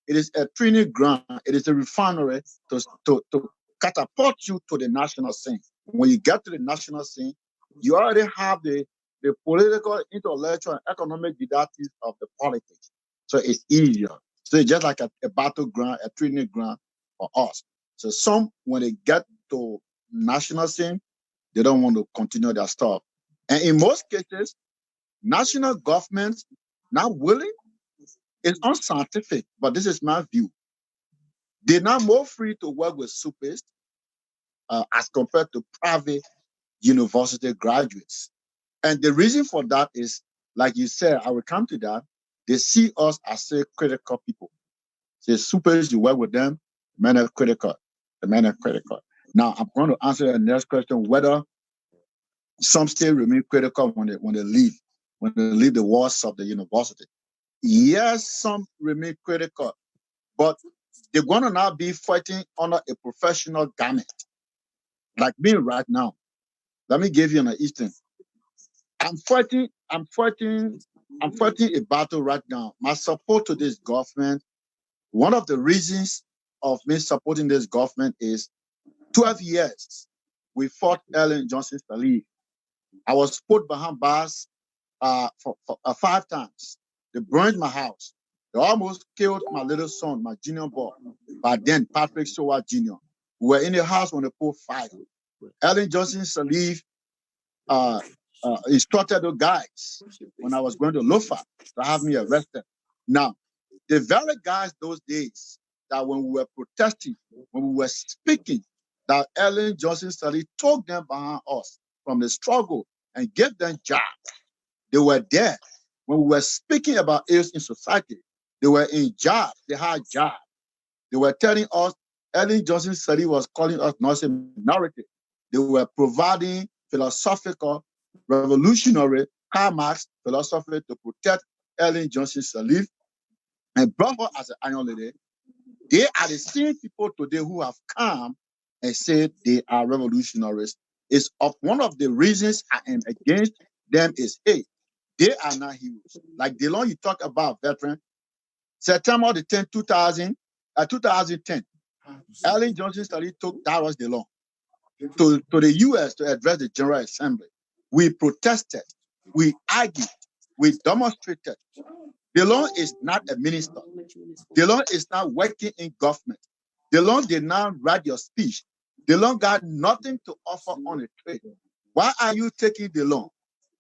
It is a training ground. It is a refinery to catapult you to the national scene. When you get to the national scene, you already have the political, intellectual, and economic didactics of the politics. So it's easier. So it's just like a battleground, a training ground for us. So some, when they get to national scene, they don't want to continue their stuff. And in most cases, national governments not willing is unscientific, but this is my view. They're not more free to work with superists as compared to private university graduates. And the reason for that is, like you said, I will come to that, they see us as a critical people. The superists, you work with them, men are critical. The men are critical. Now, I'm going to answer the next question, whether some still remain critical when they leave the walls of the university. Yes, some remain critical, but they're going to now be fighting under a professional garment. Like me right now. Let me give you an Eastern. I'm fighting a battle right now. My support to this government, one of the reasons of me supporting this government is 12 years we fought Ellen Johnson Sirleaf. I was put behind bars for 5 times. They burned my house. They almost killed my little son, my junior boy. By then, Patrick Sowah Jr. We were in the house when they put fire. Ellen Johnson Sirleaf instructed those guys when I was going to Lofa to have me arrested. Now, the very guys those days that when we were protesting, when we were speaking, that Ellen Johnson Sirleaf took them behind us from the struggle and gave them jobs. They were there. When we were speaking about ills in society, they were in jobs. They had jobs. They were telling us, Ellen Johnson Sirleaf was calling us not a minority. They were providing philosophical, revolutionary, Karl Marx philosophy to protect Ellen Johnson Sirleaf and brought her as an iron lady. They are the same people today who have come and said they are revolutionaries. It's one of the reasons I am against them is, hey, they are not heroes. Like the law you talk about, veteran, September the 10th, 2010, Ellen Johnson Sirleaf took that was the law to the U.S. to address the General Assembly. We protested, we argued, we demonstrated. DeLong is not a minister. DeLong is not working in government. DeLong did not write your speech. DeLong got nothing to offer on a trade. Why are you taking DeLong?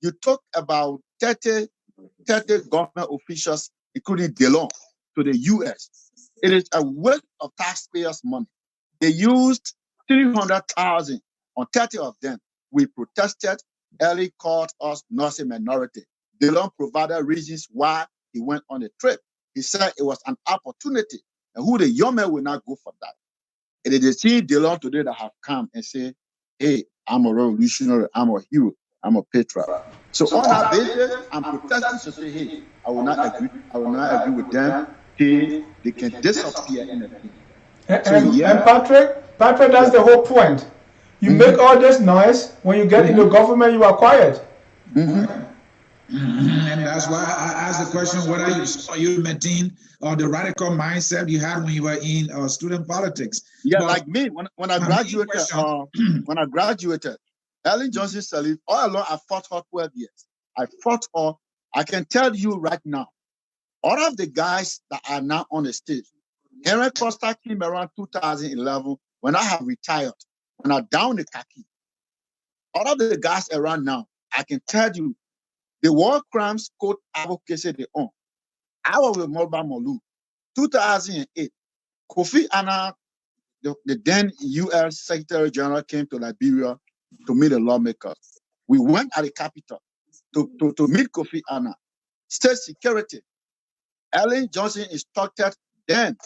You talk about 30 government officials, including DeLong, to the U.S. It is a waste of taxpayers' money. They used $300,000 on 30 of them. We protested. Ellie called us not a minority. DeLong provided reasons why he went on a trip. He said it was an opportunity, and who the young men will not go for that. It is the same DeLong today that have come and say, hey, I'm a revolutionary, I'm a hero, I'm a patriot. So on that basis, I'm protesting to say, hey, I will not agree with them till they can disappear in the thing. And Patrick, that's the whole point. You make all this noise, when you get into government, you are quiet. And that's why I asked the question, whether you maintain the radical mindset you had when you were in student politics. Yeah, but like me, when I graduated, Ellen Johnson Sirleaf, all along I fought her 12 years. I fought her. I can tell you right now, all of the guys that are now on the stage, Henry Costa came around 2011 when I have retired, when I down the khaki. All of the guys around now, I can tell you, the war crimes court advocacy they own. I was with Morba Molu. 2008, Kofi Annan, the then U.S. Secretary General, came to Liberia to meet the lawmakers. We went at the Capitol to meet Kofi Annan. State security. Ellen Johnson instructed them.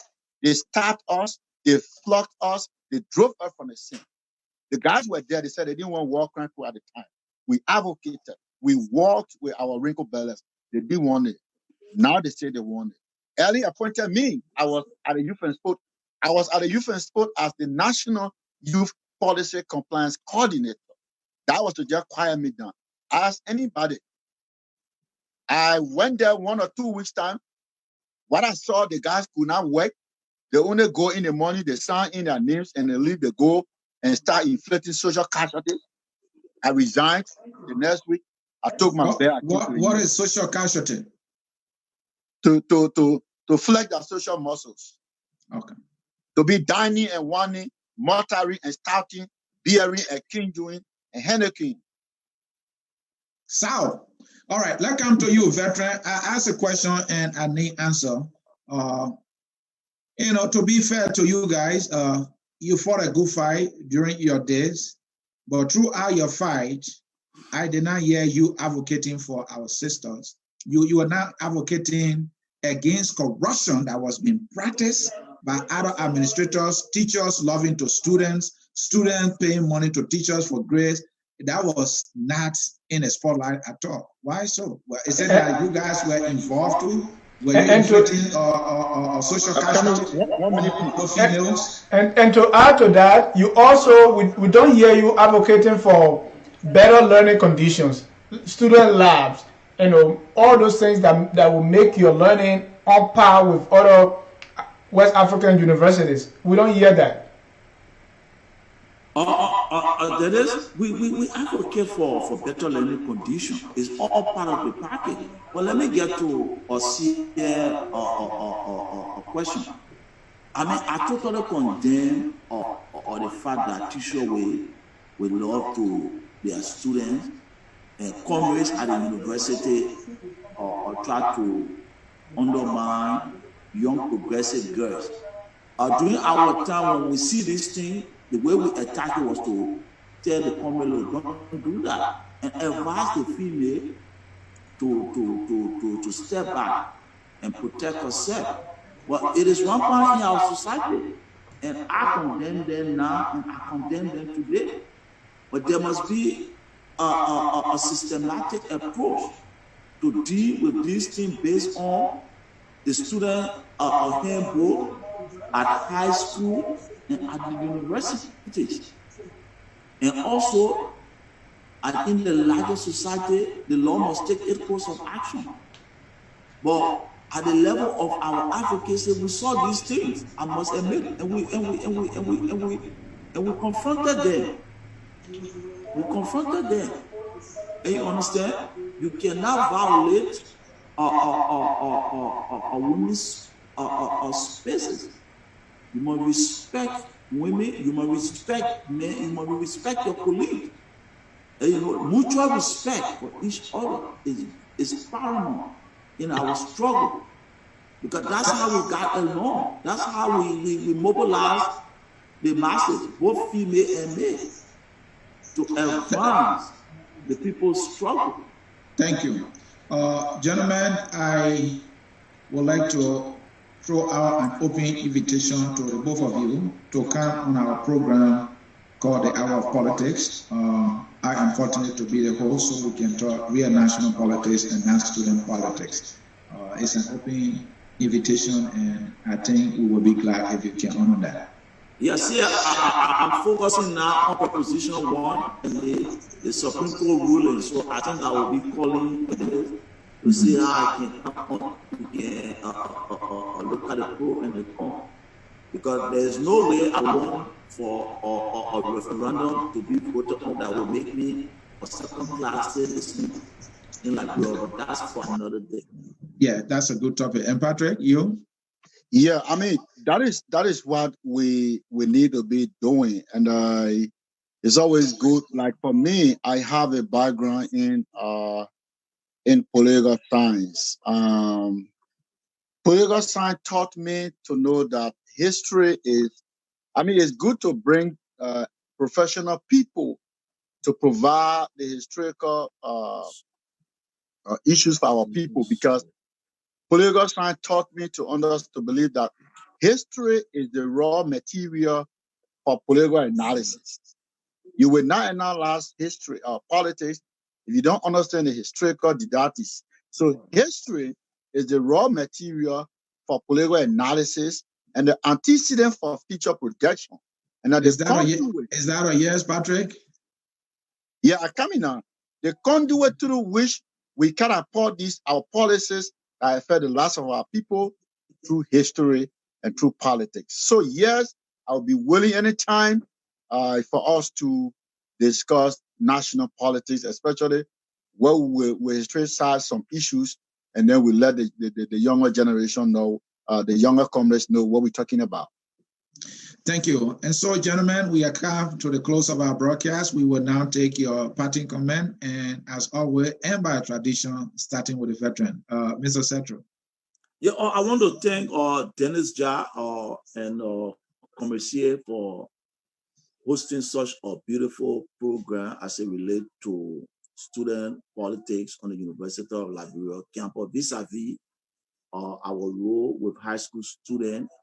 They stabbed us. They flogged us. They drove us from the scene. The guys were there. They said they didn't want war crime at the time. We advocated. We walked with our wrinkled bellies. They didn't want it. Now they say they want it. Ellie appointed me. I was at the Youth and Sport. I was at the Youth and Sport as the National Youth Policy Compliance Coordinator. That was to just quiet me down. Ask anybody. I went there 1 or 2 weeks time. What I saw, the guys could not work. They only go in the morning, they sign in their names, and they leave, they go and start inflicting social casualties. I resigned the next week. I took my bear. What is social casualty? To flex their social muscles. Okay. To be dining and whining, mortaring and stouting, beering and kindling and heneking. So, all right, let's come to you, veteran. I asked a question and I need answer. To be fair to you guys, you fought a good fight during your days, but throughout your fight, I did not hear you advocating for our sisters. You were not advocating against corruption that was being practiced by other administrators, teachers loving to students paying money to teachers for grades. That was not in the spotlight at all. Why so? Well, is it that you guys were involved too? Were you inflicting social casualty for females? And to add to that, you also, we don't hear you advocating for better learning conditions, student labs, all those things that will make your learning on par with other West African universities. We don't hear that. That is, we advocate for better learning conditions. It's all part of the package. But let me get to a question. I mean, I totally condemn the fact that teachers will with love to their students and comrades at the university or try to undermine young progressive girls. During our time, when we see this thing, the way we attack it was to tell the comrades, don't do that, and advise the female to step back and protect herself. Well, it is rampant in our society, and I condemn them now, and I condemn them today. But there must be a systematic approach to deal with these things based on the student handbook at high school and at the universities. And also, in the larger society, the law must take its course of action. But at the level of our advocacy, we saw these things, I must admit, and we confronted them. We confronted them. And you understand? You cannot violate a woman's spaces. You must respect women, you must respect men, you must respect your colleagues. And, you know, mutual respect for each other is paramount in our struggle. Because that's how we got along. That's how we mobilize the masses, both female and male, to advance the people's struggle. Thank you. Gentlemen, I would like to throw out an open invitation to the both of you to come on our program called The Hour of Politics. I am fortunate to be the host, so we can talk real national politics and non-student politics. It's an open invitation, and I think we will be glad if you can honor that. Yes, yeah, I'm focusing now on Proposition 1 and the Supreme Court ruling. So I think I will be calling to see how I can look at the pro and the con. Because there's no way I want for a referendum to be voted on that will make me a second-class citizen in Liberia. But that's for another day. Yeah, that's a good topic. And Patrick, you? Yeah, I mean, that is what we need to be doing. And it's always good. Like for me, I have a background in political science. Political science taught me to know that history is, I mean, it's good to bring professional people to provide the historical issues for our people, because political science taught me to believe that history is the raw material for political analysis. You will not analyze history or politics if you don't understand the historical didactics. So history is the raw material for political analysis and the antecedent for future projection. And is that a yes, Patrick? Yeah, I come in now. The conduit through which we can apport our policies that affect the lives of our people through history and through politics. So yes, I'll be willing anytime for us to discuss national politics, especially where we historicize some issues, and then we let the younger generation know, the younger comrades know what we're talking about. Thank you. And so, gentlemen, we are come to the close of our broadcast. We will now take your parting comment, and as always, and by tradition, starting with the veteran, Mr. Settro. Yeah, I want to thank Dennis Ja and Commercier for hosting such a beautiful program as it relates to student politics on the University of Liberia campus, vis-a-vis our role with high school students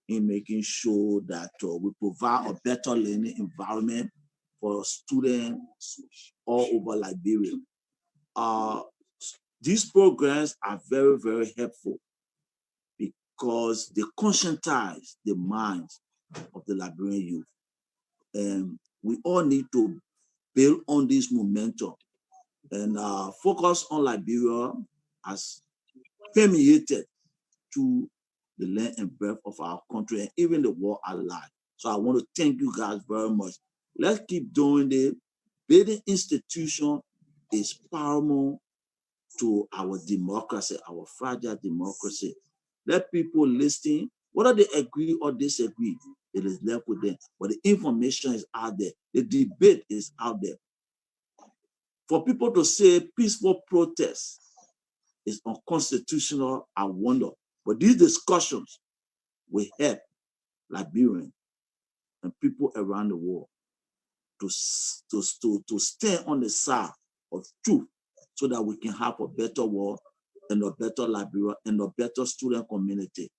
in making sure that we provide a better learning environment for students all over Liberia. These programs are very, very helpful because they conscientize the minds of the Liberian youth. And we all need to build on this momentum and focus on Liberia as permeated to the length and breadth of our country and even the world at large. So I want to thank you guys very much. Let's keep doing it. Building institution is paramount to our democracy, our fragile democracy. Let people listen, whether they agree or disagree. it is left with them. But the information is out there. The debate is out there. For people to say peaceful protest is unconstitutional, I wonder. But these discussions will help Liberians and people around the world to stand on the side of truth so that we can have a better world and a better Liberia and a better student community.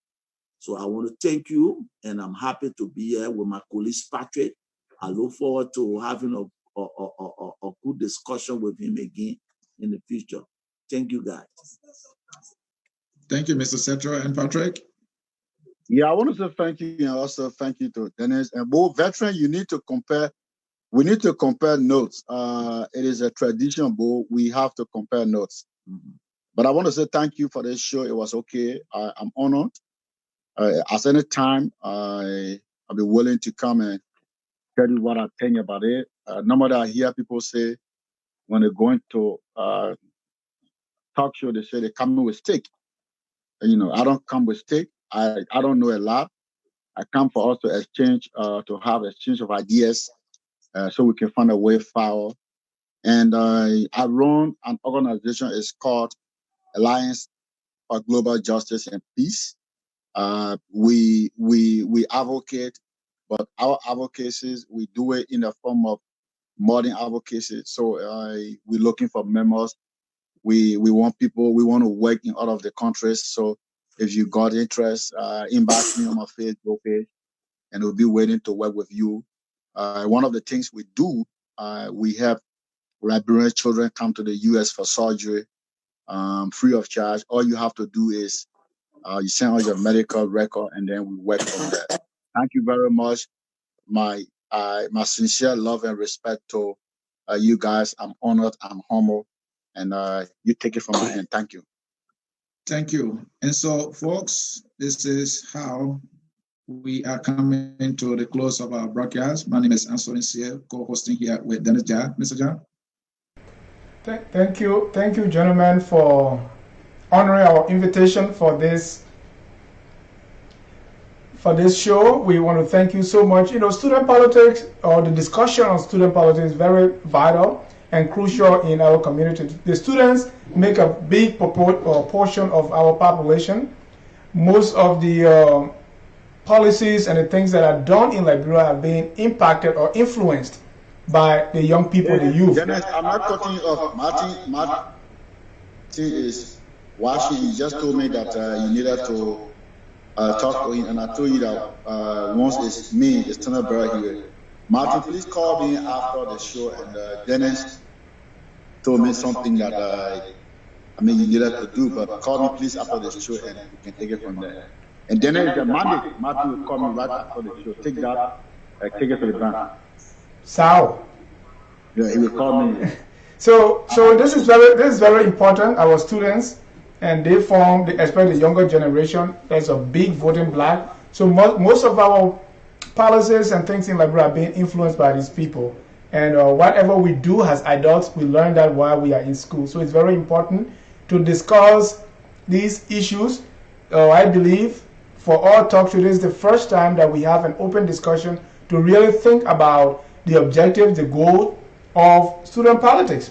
So I want to thank you, and I'm happy to be here with my colleague Patrick. I look forward to having a good discussion with him again in the future. Thank you, guys. Thank you, Mr. Settro and Patrick. Yeah, I want to say thank you, and also thank you to Dennis. And both veterans, you need to compare. We need to compare notes. It is a tradition, Bo. We have to compare notes. Mm-hmm. But I want to say thank you for this show. It was okay. I'm honored. At any time, I'll be willing to come and tell you what I think about it. No matter I hear people say when they're going to talk show, they say they come with steak. You know, I don't come with steak. I don't know a lot. I come for us to exchange, to have exchange of ideas, so we can find a way forward. And I run an organization. It's called Alliance for Global Justice and Peace. We advocate, but our advocacies, we do it in the form of modern advocacy. So we're looking for members. We want people. We want to work in all of the countries. So if you got interest, inbox me on my Facebook page, and we'll be waiting to work with you. One of the things we do, we have Liberian children come to the U.S. for surgery, free of charge. All you have to do is you send us your medical record, and then we work from there. Thank you very much. My sincere love and respect to you guys. I'm honored. I'm humble, and you take it from my hand. Thank you. Thank you. And so, folks, this is how we are coming to the close of our broadcast. My name is Anthony Siel, co-hosting here with Dennis Jah. Mr. Jah. Thank you, gentlemen, for honoring our invitation for this show. We want to thank you so much. You know, student politics, or the discussion on student politics, is very vital and crucial in our community. The students make a big portion of our population. Most of the policies and the things that are done in Liberia have been impacted or influenced by the young people, the youth. Dennis, I'm not cutting you off. Martin is watching. He just told me that you needed to talk to him, and I told you that once it's me, it's Tanabera here. Martin, please call me after the show. And Dennis told me something that you needed to do, but call me please after the show, and we can take it from there. And Dennis, the Monday, Martin will call me right after the show. Take that, take it to the bank. Sowah. Yeah, he will call me. So this is very important. Our students, and they form, especially the younger generation, there's a big voting bloc. So most of our policies and things in Liberia are being influenced by these people. And whatever we do as adults, we learn that while we are in school. So it's very important to discuss these issues. I believe for all talk today is the first time that we have an open discussion to really think about the objectives, the goal of student politics.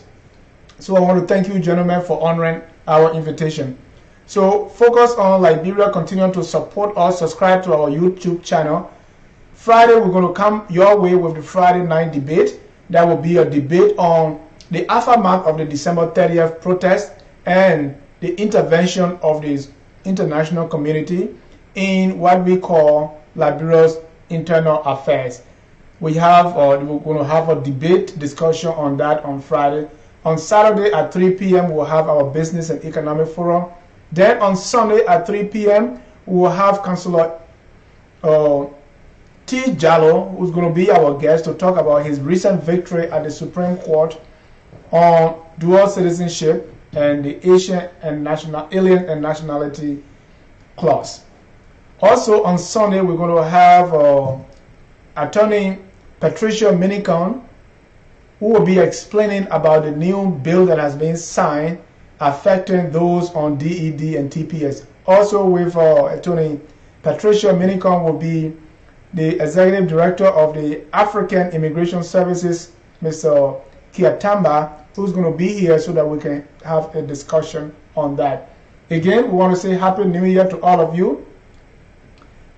So I want to thank you, gentlemen, for honoring our invitation. So focus on Liberia, continue to support us, subscribe to our YouTube channel. Friday, we're going to come your way with the Friday night debate. That will be a debate on the aftermath of the December 30th protest and the intervention of the international community in what we call Liberia's internal affairs. We're going to have a debate discussion on that on Friday. On Saturday at 3 p.m. we'll have our business and economic forum. Then on Sunday at 3 p.m. we'll have Councillor T. Jallo, who's going to be our guest to talk about his recent victory at the Supreme Court on dual citizenship and the Alien and Nationality Clause. Also on Sunday we're going to have Attorney Patricia Minicon, who will be explaining about the new bill that has been signed affecting those on DED and TPS. Also with Attorney Patricia Minicon will be the Executive Director of the African Immigration Services, Mr. Kiatamba, who's going to be here so that we can have a discussion on that. Again, we want to say Happy New Year to all of you.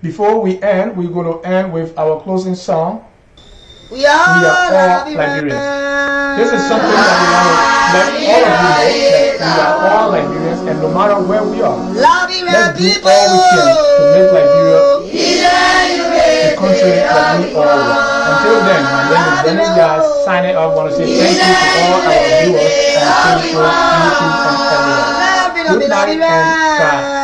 Before we end, we're going to end with our closing song. We are all Liberians. This is something that we want to let all of you know, that we are all Liberians, and no matter where we are, let's do all we can to make Liberia the country that we all want. Until then, my name is Dennis Gas, signing off. I want to say thank you to all our viewers on Facebook, YouTube, and everywhere. Good night and God bless.